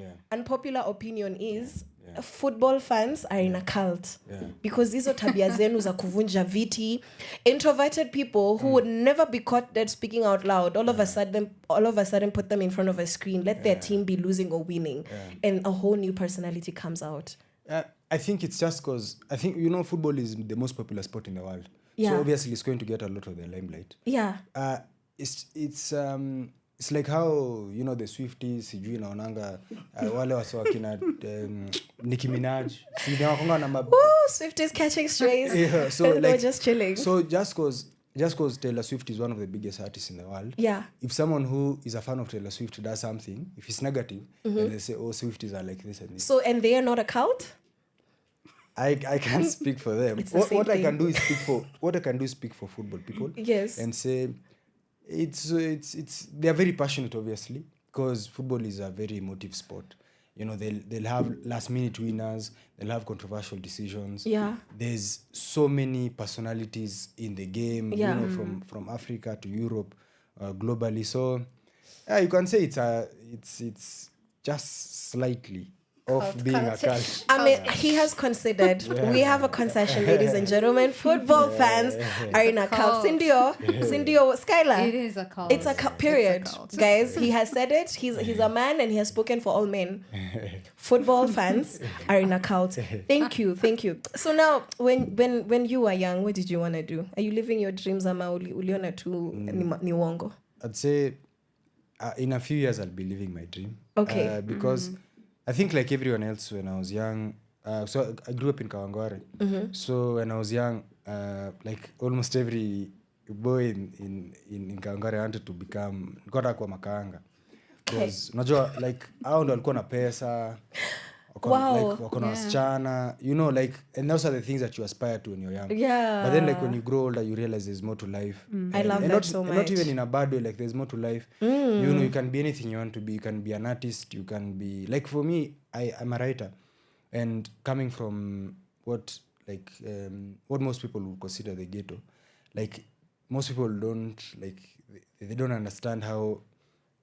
is. Football fans are in a cult because hizo tabia zenu za kuvunja viti. Introverted people who would never be caught dead speaking out loud, all of a sudden put them in front of a screen, let their team be losing or winning, and a whole new personality comes out. I think it's just because I think football is the most popular sport in the world, so obviously it's going to get a lot of the limelight. It's like how the Swifties sijui naonanga wale wasa wakina Nicki Minaj sinawakonga na Swifties catching strays. So like, we're just chilling. So just cause Taylor Swift is one of the biggest artists in the world. If someone who is a fan of Taylor Swift does something, if it's negative, then they say, oh, Swifties are like this and this. So, and they are not a cult? I can't speak for them. What I can do is speak for football people. Yes. And say they are very passionate, obviously, because football is a very emotive sport. They'll have last minute winners, they'll have controversial decisions. There's so many personalities in the game, from Africa to Europe, globally. So you can say it's just slightly of being a cult. I mean, he has considered. We have a concession, ladies and gentlemen. Football fans are in a cult. Sindio, Skylar. It is a cult. It's a cult, period. It's a cult. Guys, he has said it. He's a man and he has spoken for all men. Football fans are in a cult. Thank you. So now, when you were young, what did you want to do? Are you living your dreams ama uliona tu ni uongo? I'd say in a few years I'll be living my dream. Okay. Because I think like everyone else when I was young, so I grew up in Kawangware. So when I was young, like almost every boy in Kawangware wanted to become kwa makanga. Because unajua like hao ndo walikuwa na pesa, wako na wasichana, you know, like, and those are the things that you aspire to when you're young. Yeah. But then like when you grow older, you realize there's more to life. I love that so much. Not even in a bad way, like there's more to life. You know, you can be anything you want to be. You can be an artist, you can be, like for me, I'm a writer. And coming from what most people would consider the ghetto, like most people don't, like, they don't understand how,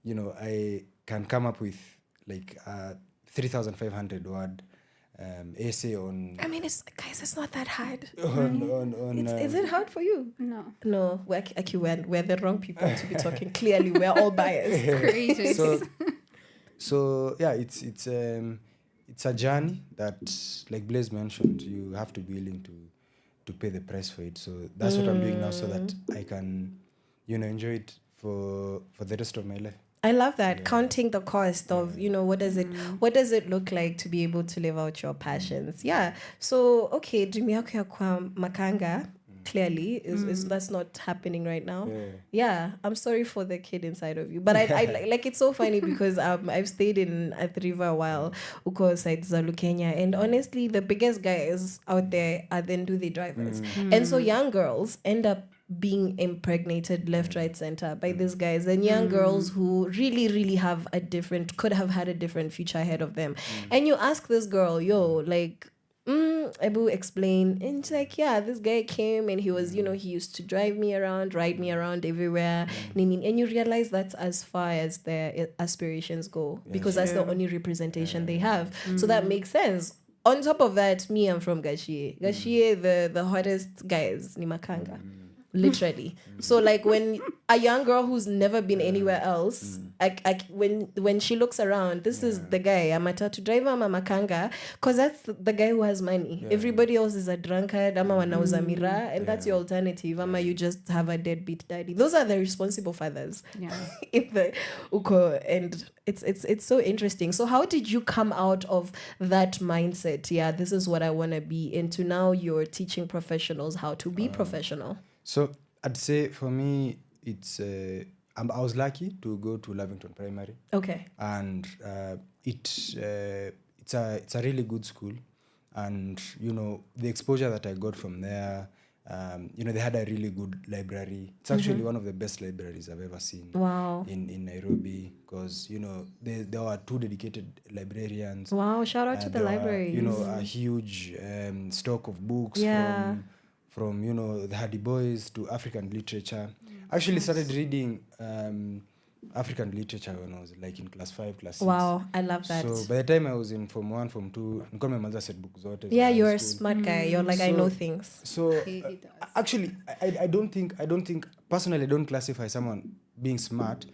you know, I can come up with like a 3,500 word essay on. I mean, it's not that hard. Is it hard for you? No, we're the wrong people to be talking. Clearly, we're all biased. Crazy. So yeah, it's a journey that, like Blaze mentioned, you have to be willing to pay the price for it. So that's what I'm doing now, so that I can, you know, enjoy it for the rest of my life. I love that. Counting the cost of, you know, what does it look like to be able to live out your passions? Yeah. So, okay, dream yako ya kwa makanga clearly is that's not happening right now. Yeah. I'm sorry for the kid inside of you. But I like, it's so funny because I've stayed in Athi River a while, uko side Zalu, Kenya, and honestly the biggest guys out there are the Nduthi drivers. And so young girls end up being impregnated left, right, center by these guys, and young girls who really, really could have had a different future ahead of them. And you ask this girl, like, Abu, explain, and she's like, yeah, this guy came and he was, you know, he used to drive me around, ride me around everywhere. And you realize that's as far as their aspirations go, because that's the only representation they have. So that makes sense. On top of that, me, I'm from Gashie. Gashie, the hottest guys, ni makanga. Literally. So like when a young girl who's never been anywhere else, when she looks around, this is the guy, I'm a tattoo driver, I'm a makanga, because that's the guy who has money. Everybody else is a drunkard, ama wanauza miraa, and that's your alternative, ama you just have a deadbeat daddy. Those are the responsible fathers in the uko, and it's so interesting. So how did you come out of that mindset? Yeah, this is what I want to be, into now you're teaching professionals how to be professional? So I'd say for me, it's I was lucky to go to Lavington Primary. Okay. And it's a really good school, and you know the exposure that I got from there. You know, they had a really good library. It's actually one of the best libraries I've ever seen. Wow. In Nairobi, because you know there were 2 dedicated librarians. Wow! Shout out to the libraries. You know, a huge stock of books from you know the Hardy Boys to African literature. I actually started reading African literature when I was like in class 5, class 6. Wow, I love that. So by the time I was in Form 1, Form 2, my mother said books. Yeah, you're a smart guy. You're like, I know things. So actually, I don't think personally, I don't classify someone being smart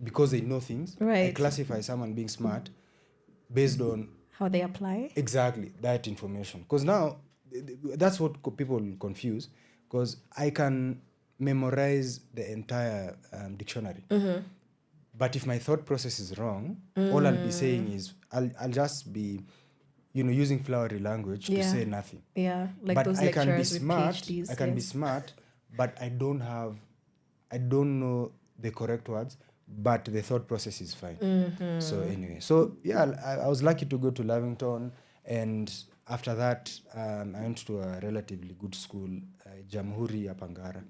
because they know things. Right. I classify someone being smart based on how they apply. Exactly, that information. Because now, that's what people confuse, because I can memorize the entire dictionary. But if my thought process is wrong, all I'll be saying is I'll just be, you know, using flowery language to say nothing. Yeah, like but those I can be lecturers with smart. PhDs. I can be smart, but I don't know the correct words, but the thought process is fine. So anyway, so yeah, I was lucky to go to Lavington, and after that, I went to a relatively good school, Jamhuri Apangara.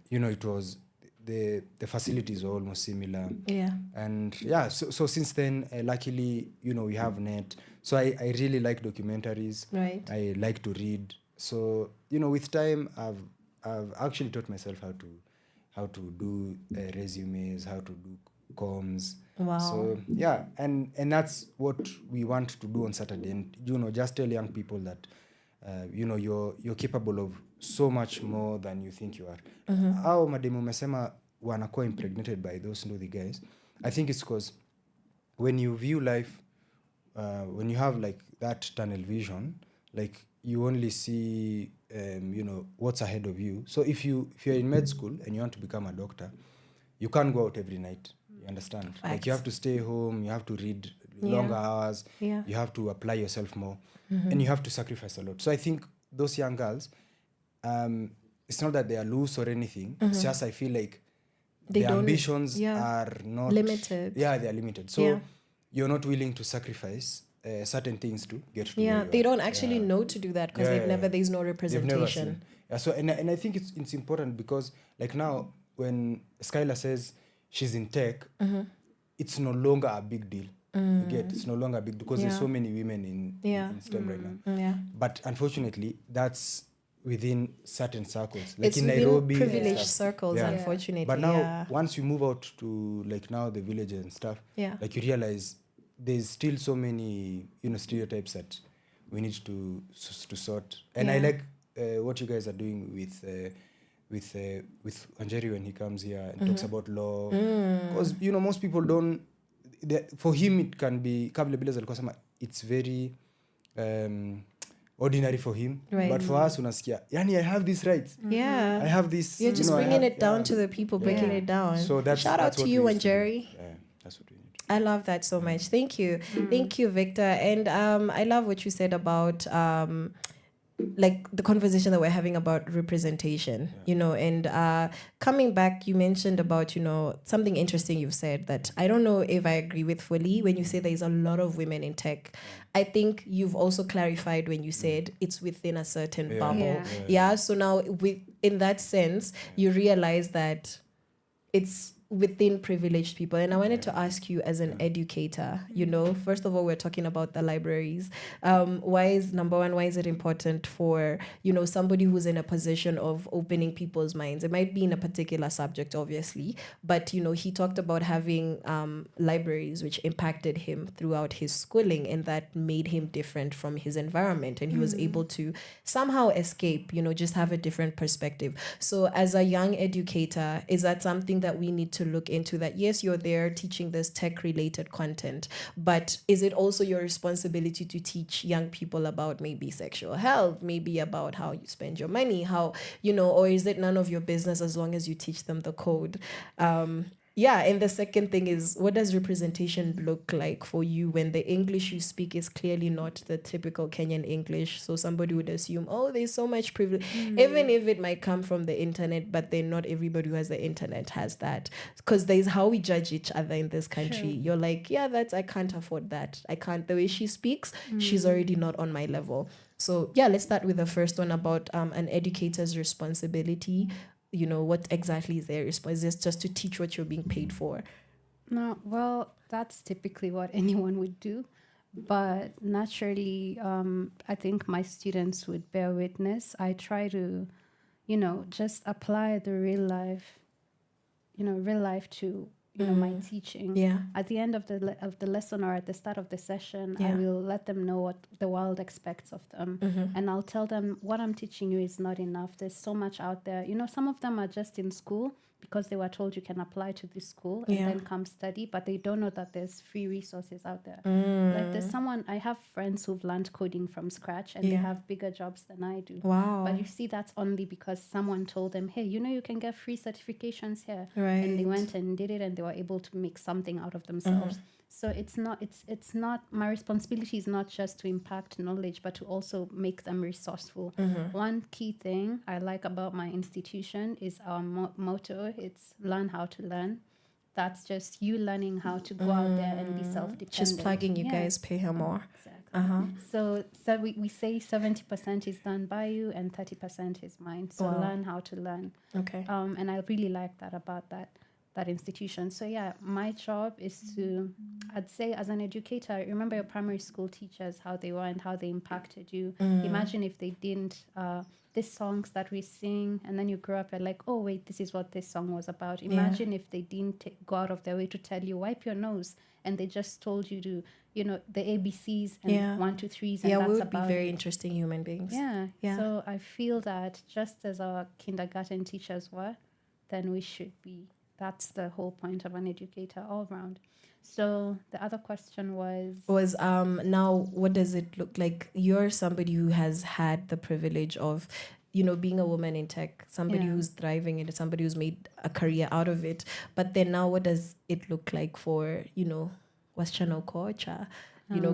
You know, it was the facilities are almost similar. Yeah. And yeah, so since then, luckily, you know, we have net. So I really like documentaries. Right. I like to read. So you know, with time, I've actually taught myself how to do resumes, how to do comms. Wow. So yeah, and that's what we want to do on Saturday. And you know, just tell young people that you know, you're capable of so much more than you think you are. How mademu umesema wanakuwa impregnated by those Nduthi guys. I think it's because when you view life, when you have like that tunnel vision, like you only see you know, what's ahead of you. So if you're in med school and you want to become a doctor, you can't go out every night. You understand? Facts. Like you have to stay home, you have to read longer hours, you have to apply yourself more, and you have to sacrifice a lot. So I think those young girls, it's not that they are loose or anything. It's just I feel like their ambitions are not limited. Yeah, they are limited. So you're not willing to sacrifice certain things to get to Yeah, where you they are. don't actually know to do that because there's no They've never representation. seen. Yeah, so and I think it's important because like now when Skylar says she's in tech, it's no longer a big deal. You get, it's no longer big because there's so many women in STEM right now. Yeah. But unfortunately, that's within certain circles, like It's in within Nairobi, and privileged stuff. circles, unfortunately. But now, yeah. once you move out to like now the villages and stuff, Yeah. like you realize there's still so many stereotypes that we need to sort. And I like what you guys are doing with Munyiri when he comes here and talks about law, because most people don't. For him it can be it's very ordinary for him, Right. but for us unasikia yani I have these rights, Yeah. I have this, You're just I bringing have- it down to the people, breaking it down. So that's Shout out that's to what you we and used to do. Jerry. Yeah, that's what we need. I love that so much. Thank you. Thank you, Victor. And I love what you said about like the conversation that we're having about representation, and coming back, you mentioned about, something interesting you've said that I don't know if I agree with fully when you say there's a lot of women in tech. I think you've also clarified when you said it's within a certain bubble. Yeah. So now in that sense, you realize that it's within privileged people. And I wanted to ask you as an educator, first of all, we're talking about the libraries. Why is it important for, somebody who's in a position of opening people's minds? It might be in a particular subject, obviously, but, he talked about having libraries which impacted him throughout his schooling, and that made him different from his environment. And he was able to somehow escape, just have a different perspective. So as a young educator, is that something that we need to look into, that yes, you're there teaching this tech related content, but is it also your responsibility to teach young people about maybe sexual health, maybe about how you spend your money, how, or is it none of your business as long as you teach them the code? And the second thing is, what does representation look like for you when the English you speak is clearly not the typical Kenyan English? So somebody would assume, oh, there's so much privilege, even if it might come from the internet, but then not everybody who has the internet has that. Because there's how we judge each other in this country. You're like, yeah, I can't afford that. I can't, the way she speaks, she's already not on my level. So let's start with the first one about an educator's responsibility. What exactly is their response? Is this just to teach what you're being paid for? No, well, that's typically what anyone would do. But naturally, I think my students would bear witness. I try to, just apply the real life to my teaching. Yeah. At the end of the lesson or at the start of the session, I will let them know what the world expects of them, and I'll tell them what I'm teaching you is not enough. There's so much out there. Some of them are just in school because they were told you can apply to this school and then come study, but they don't know that there's free resources out there. Like I have friends who've learned coding from scratch and they have bigger jobs than I do. Wow. But you see, that's only because someone told them, hey, you can get free certifications here. Right. And they went and did it and they were able to make something out of themselves. So it's not my responsibility is not just to impact knowledge, but to also make them resourceful. One key thing I like about my institution is our motto. It's learn how to learn. That's just you learning how to go out there and be self-dependent. Just plugging you guys, pay her more. Exactly. So we say 70% is done by you and 30% is mine. So learn how to learn. Okay. And I really like that about that institution. So my job is to, I'd say as an educator, remember your primary school teachers, how they were and how they impacted you. Imagine if they didn't, these songs that we sing, and then you grow up and like, oh wait, this is what this song was about. Imagine if they didn't go out of their way to tell you, wipe your nose, and they just told you to, the ABCs and 1, 2, 3s. And we would about be very interesting human beings. Yeah. So I feel that just as our kindergarten teachers were, then we should be. That's the whole point of an educator all around. So the other question was now what does it look like? You're somebody who has had the privilege of, being a woman in tech, somebody who's thriving in it, somebody who's made a career out of it. But then now what does it look like for, Western culture?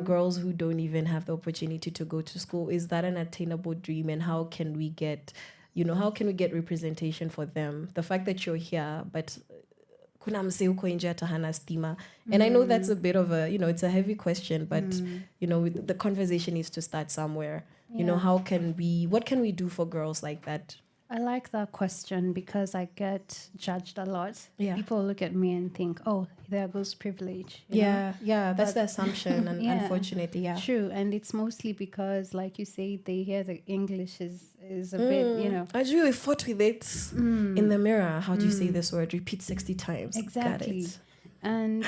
Girls who don't even have the opportunity to go to school. Is that an attainable dream? And how can we get representation for them? The fact that you're here, but kuna mse uko nje hata hana stima? And I know that's a bit of a, it's a heavy question, but the conversation needs to start somewhere. What can we do for girls like that? I like that question because I get judged a lot. Yeah. People look at me and think, oh, there goes privilege. Yeah, that's the assumption, and unfortunately, yeah. True, and it's mostly because, like you say, they hear the English is a bit, I really fought with it in the mirror. How do you say this word? Repeat 60 times. Exactly. Got it. And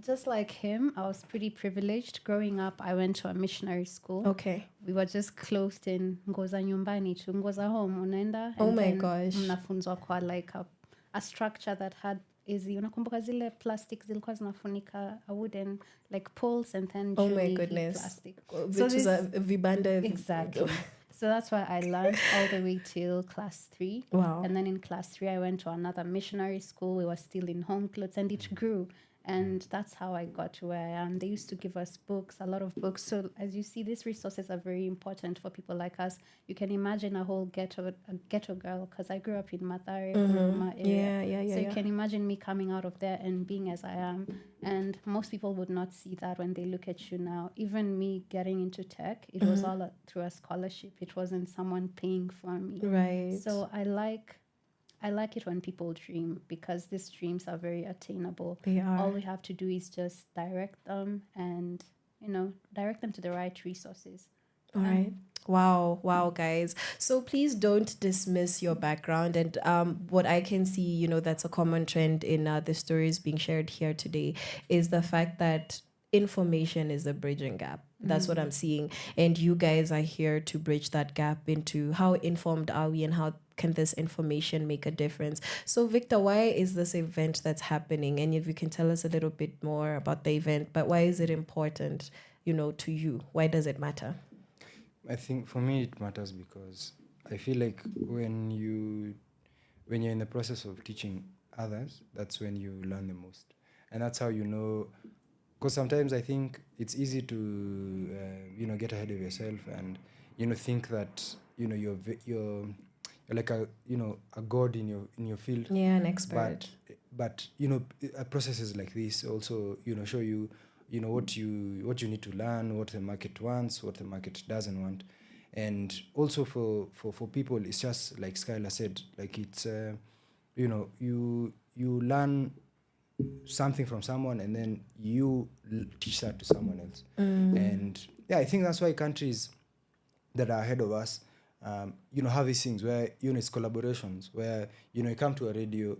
just like him, I was pretty privileged. Growing up, I went to a missionary school. Okay. We were just closed in ngoza nyumbani tu, ngoza home, unaenda. Oh my gosh. Mnafunzwa kwa like a structure that had unakumbuka zile plastic zilikuwa zinafunika a wooden like poles and then oh my goodness plastic. So this vibanda. Exactly. So that's why I learned all the way till class 3. Wow. And then in class 3, I went to another missionary school. We were still in home clothes and it grew. And that's how I got to where I am. They used to give us books, a lot of books. So as you see, these resources are very important for people like us. You can imagine a ghetto girl, because I grew up in Mathare, Huruma area. Yeah. So you can imagine me coming out of there and being as I am. And most people would not see that when they look at you now. Even me getting into tech, it was all through a scholarship. It wasn't someone paying for me. Right. So I like it when people dream because these dreams are very attainable. They are. All we have to do is just direct them and, direct them to the right resources. All right. Wow, guys. So please don't dismiss your background. And what I can see, that's a common trend in the stories being shared here today is the fact that information is a bridging gap. That's what I'm seeing. And you guys are here to bridge that gap into how informed are we and how can this information make a difference. So Victor, why is this event that's happening? And if you can tell us a little bit more about the event, but why is it important, to you? Why does it matter? I think for me it matters because I feel like when you're in the process of teaching others, that's when you learn the most. And that's how because sometimes I think it's easy to get ahead of yourself and think that you're like a god in your field. Yeah, an expert. But processes like this also show you what you need to learn, what the market wants, what the market doesn't want. And also for people, it's just like Skylar said, like it's you learn something from someone and then you teach that to someone else. And I think that's why countries that are ahead of us have these things where it's collaborations where you come to a radio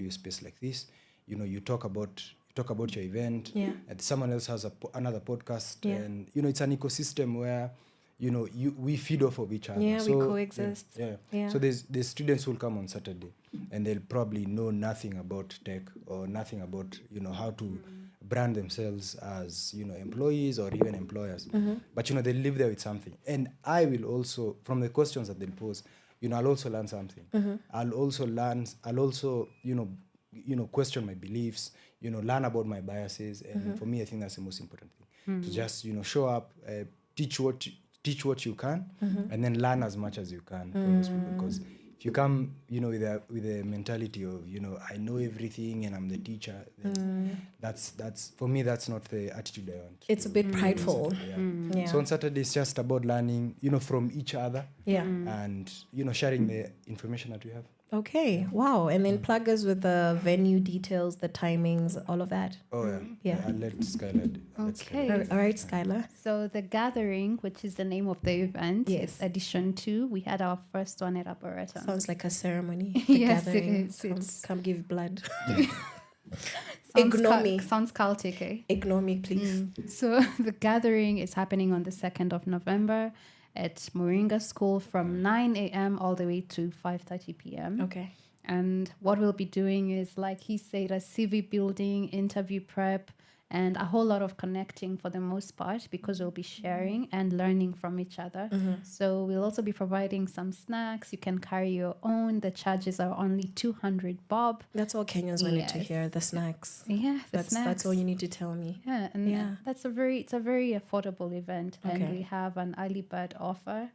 space like this, you talk about your event, and someone else has another podcast, and it's an ecosystem where we feed off of each other. Yeah, so, we coexist. Yeah. So there's students who will come on Saturday and they'll probably know nothing about tech or nothing about how to brand themselves as employees or even employers. But they live there with something. And I will also, from the questions that they'll pose, I'll also learn something. I'll also question my beliefs, learn about my biases. And for me, I think that's the most important thing. To just show up, teach what you can, and then learn as much as you can from those people. Because if you come, with a mentality of, I know everything and I'm the teacher, then that's for me, that's not the attitude I want. It's a bit prideful. So on Saturday, it's just about learning, from each other. And, sharing the information that we have. Okay, wow. And then plug us with the venue details, the timings, all of that. Oh, yeah. I'll let Skylar. Okay. All right, Skylar. So the gathering, which is the name of the event, is edition 2. We had our first one at Arboretum. Sounds like a ceremony. Yes, gathering. it is. Come give blood. Sounds cultic, eh? Ignore me, please. So the gathering is happening on the 2nd of November at Moringa School from 9 a.m. all the way to 5:30 p.m. Okay. And what we'll be doing is, like he said, a CV building, interview prep, and a whole lot of connecting for the most part, because we'll be sharing and learning from each other. So we'll also be providing some snacks. You can carry your own. The charges are only 200 bob. That's all Kenyans wanted to hear, the snacks. Yeah, snacks. That's all you need to tell me. Yeah, and it's a very affordable event. And we have an early bird offer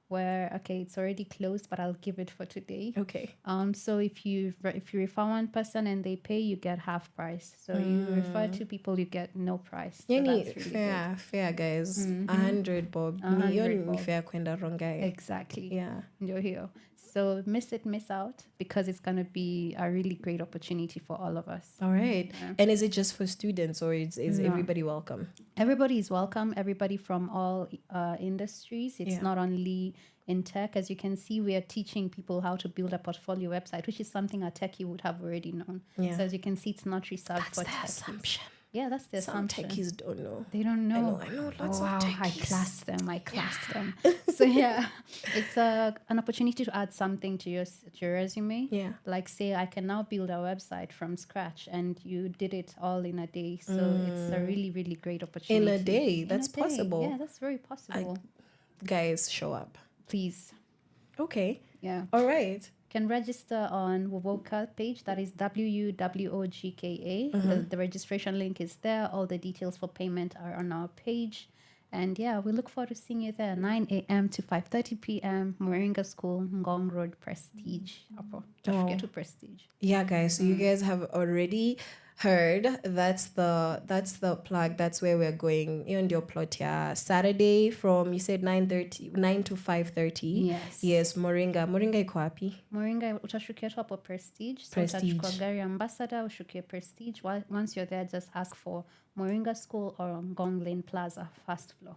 where it's already closed, but I'll give it for today. Okay. So if you refer one person and they pay, you get half price. So you refer two people, you get no price. So Yani that's really fair guys. 100 bob. 100 Ni bob. fair kwenda rongai. Exactly. Yeah. You're here. So miss out, because it's going to be a really great opportunity for all of us. All right. Yeah. And is it just for students, or is No. everybody welcome? Everybody is welcome. Everybody from all industries. It's not only in tech. As you can see, we are teaching people how to build a portfolio website, which is something a techie would have already known. Yeah. So as you can see, it's not reserved for techies. Assumption. Yeah, that's the Some assumption. techies don't know. They don't know. I know lots wow, of techies. I classed them. So yeah, it's an opportunity to add something to your resume. Yeah. Like say, I can now build a website from scratch, and you did it all in a day. So it's a really, really great opportunity. In a day, that's day. possible. Yeah, that's very possible. Guys, show up. Please. Okay. Yeah. All right. Can register on Wuwoka page. That is WUWOGKA. The registration link is there. All the details for payment are on our page. And yeah, we look forward to seeing you there. 9 a.m. to 5:30 p.m. Moringa School, Ngong Road, Prestige. Don't forget to Prestige. Yeah, guys. So you guys have already heard. That's the plug. That's where we're going. In your plot here. Saturday from, you said 9 to 5:30. Yes. Moringa iko wapi? Moringa utashukia tu hapo Prestige. So Prestige. utachukua gari Ambassador, ushukie Prestige. Once you're there, just ask for Moringa School or Ngong Lane Plaza, first floor.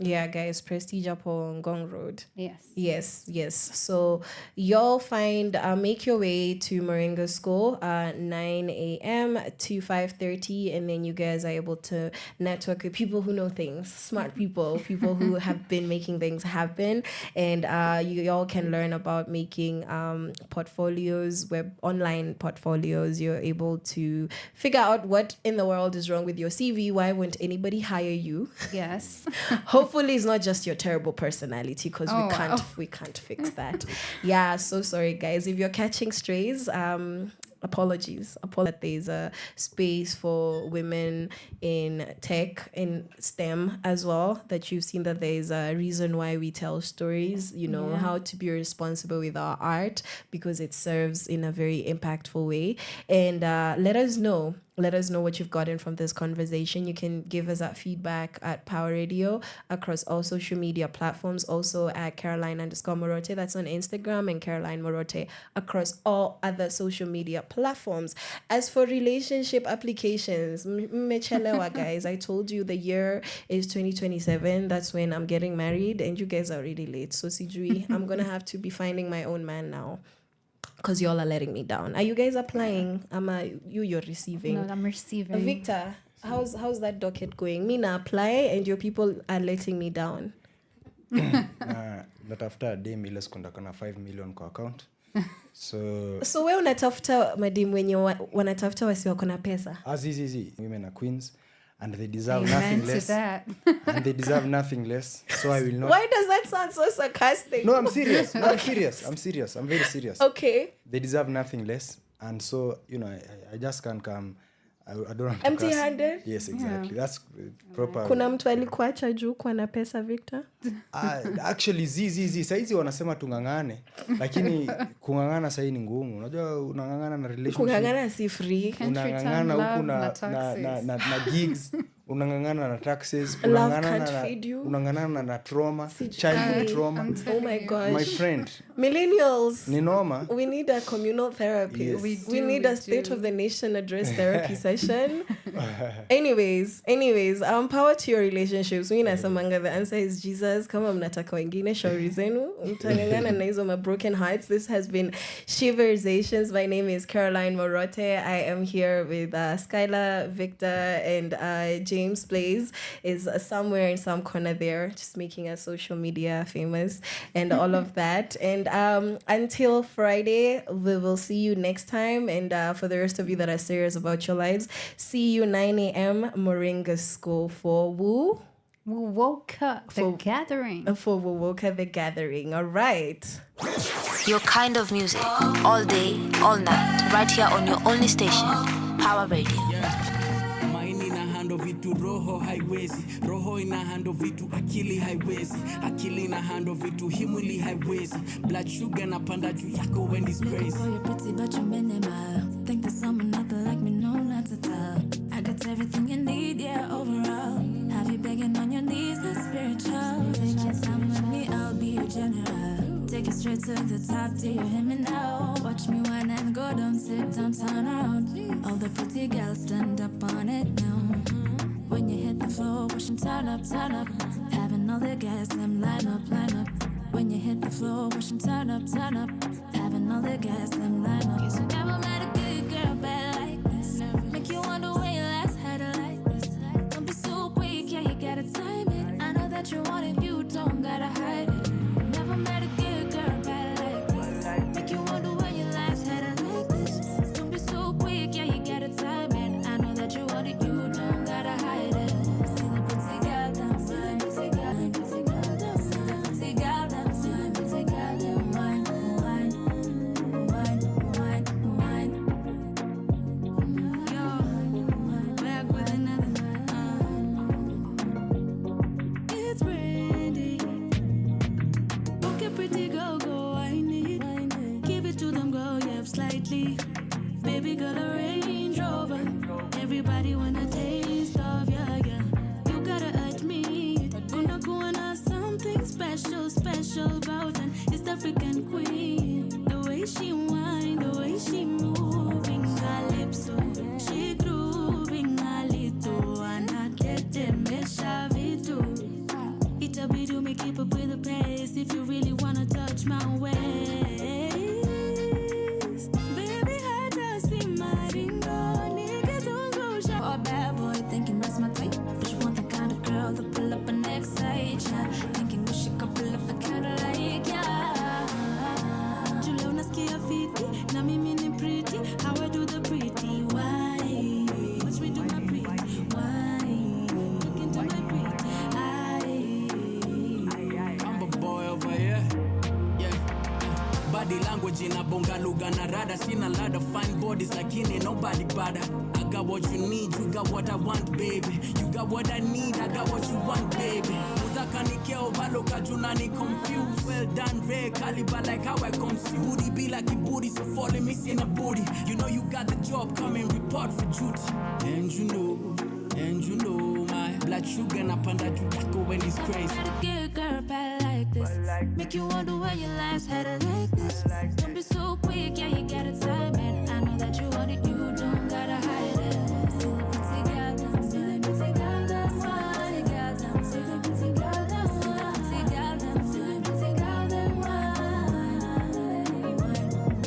Yeah, guys, Prestige up on Ngong Road. Yes. So you'll find, make your way to Moringa School 9 a.m. to 5:30, and then you guys are able to network with people who know things, smart people who have been making things happen, and you all can learn about making portfolios, online portfolios. You're able to figure out what in the world is wrong with your CV. Why won't anybody hire you? Yes. Hopefully it's not just your terrible personality, because we can't fix that. Yeah, so sorry guys if you're catching strays. Apologies that there's a space for women in tech, in STEM as well, that you've seen that there's a reason why we tell stories, how to be responsible with our art, because it serves in a very impactful way. And let us know what you've gotten from this conversation. You can give us that feedback at Power Radio across all social media platforms, also at Caroline_Murote. That's on Instagram, and Caroline Murote across all other social media platforms. As for relationship applications, mechelewa guys, I told you the year is 2027. That's when I'm getting married, and you guys are really late. So Sijui, I'm gonna have to be finding my own man now, because y'all are letting me down. Are you guys applying? You're receiving? No, I'm receiving. Victor, how's that docket going? Me na apply, and your people are letting me down. Natafuta dem ile sekondaka na 5 million kwa account. So wewe unatafuta madem wenye wanatafuta wasi wako na pesa. Easy. Women are queens, and they deserve nothing less. And they deserve nothing less. So I will not. Why does that sound so sarcastic? No, I'm serious. I'm serious. I'm very serious. Okay. They deserve nothing less, and so I just can't come. I don't want to empty-handed. Yes, exactly. Yeah. That's proper. Kuna mtu alikuacha juu kwa na pesa, Victor? Actually saizi wanasema tungangane, lakini kungangana sasa ni ngumu. Unajua unangangana na relationship. Kungangana si free. Unangangana huku na gigs. Unangangana na taxes, unangangana na trauma, childhood trauma. Oh my gosh. My friend. Millennials. Ni noma. We need a communal therapy. Yes. We need a state of the nation address therapy session. Anyways, power to your relationships. We nasamanga, the answer is Jesus. Kama mnataka wengine shauri zenu. Mtangangana na hizo my broken hearts. This has been Sheversations. My name is Caroline Murote. I am here with Skylar, Victor, and James Blaze is somewhere in some corner there, just making us social media famous and all of that. And until Friday, we will see you next time. And for the rest of you that are serious about your lives, see you 9 a.m. Moringa School for Wuwoka the Gathering. For Wuwoka the Gathering. All right. Your kind of music, all day, all night, right here on your only station, Power Radio. Mine in a hand of it vitu roho haiwezi, roho ina handle vitu akili haiwezi, akili ina handle vitu himwili haiwezi, blood sugar na panda juu yako when it's crazy. Looking for you pretty but you're minimal. Think there's someone out there like me, no, not to tell. I got everything you need, yeah, overall. Have you begging on your knees, that's spiritual. Take your time with me, I'll be your general. Take it straight to the top, do you hear me now? Watch me whine and go, don't sit, don't turn around. All the pretty girls stand up on it now. When you hit the floor, watch them turn up, turn up. Having all the guys, them line up, line up. When you hit the floor, watch them turn up, turn up. Having all the guys, them line up. Guess you never met a good girl bad like this. Make you wonder where your last had it like this. Don't be so quick, yeah, you gotta time it. I know that you want it, you don't gotta hide it. Never met a good girl bad like this. Make you wonder where your last had it like this. Don't be so quick, yeah, you gotta time it. I know that you want it, you don't gotta hide it. See the pretty girl dance, see the pretty girl, pretty girl dance, see the pretty girl dance, see the pretty girl dance, wine, wine, wine, wine, wine. Yo, back with another It's Brandy. Okay, pretty girl, go wine it. Give it to them, girl, yep, slightly. Baby got a Range Rover. Everybody wanna taste of ya, yeah. You gotta admit, Gonna something special, special about an East African queen. The way she whine, the way she moving, calypso. She grooving a little, and I get them meshavito. It'll be do me keep up with the pace if you really wanna touch my waist. Baby, I just see my ringo. Niggas don't go shop. Oh, bad boy, thinking that's my type. But you want the kind of girl that pull up and excite ya. Thinking we should couple up a kind of like ya. Julia unasikia fiti, na mimi ni pretty. How I do the pretty, why? Watch me do my pretty, why? Look into my pretty eye. I'm a boy over here. Yeah. Body language inabonga lugha na rada. Sina ladder, fine bodies lakini nobody bada. I got what you need, you got what I want, baby. You got what I need, I got what you want, baby. Udhaka nikeo balo kajuna ni confused. Well done, very caliber like how I consume. Booty be like a booty, so falling missing a booty. You know you got the job, come and report for duty. And you know my blood sugar na panda juu yako when it's crazy. Got a good girl bad like this. Make you wonder where your last had it like this. Don't be so quick, yeah, you gotta time it. I know that you want it, you don't gotta hide it. See the pretty girl dance, see the pretty girl dance, see the girl dance, see the pretty girl dance, see the pretty girl dance, see the pretty girl dance, wine,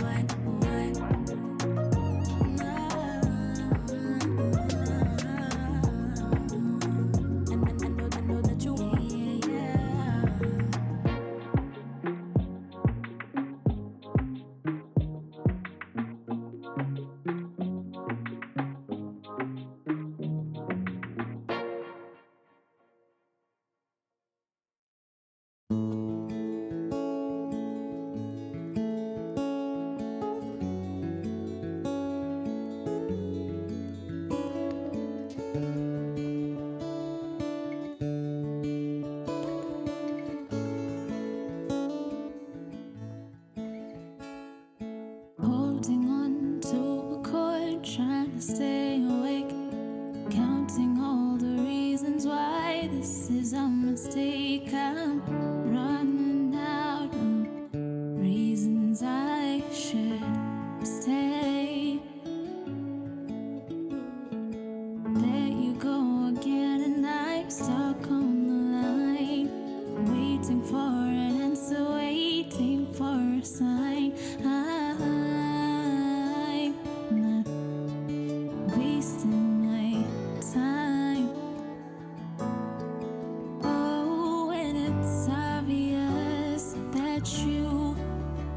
wine, wine, I know that you holding on to a cord, trying to stay awake, counting all the reasons why this is a mistake. I'm running out of reasons I should stay. There you go again, and I'm stuck on the line, waiting for an answer, waiting for a sign. I'm not wasting my time. Oh, and it's obvious that you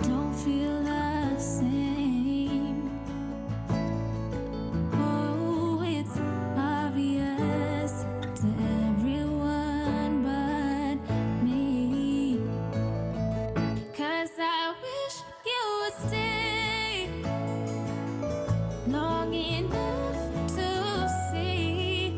don't feel the same. Oh, it's obvious to everyone but me. 'Cause I wish you would stay long enough to see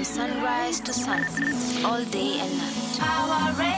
from sunrise to sunset, all day and night. Power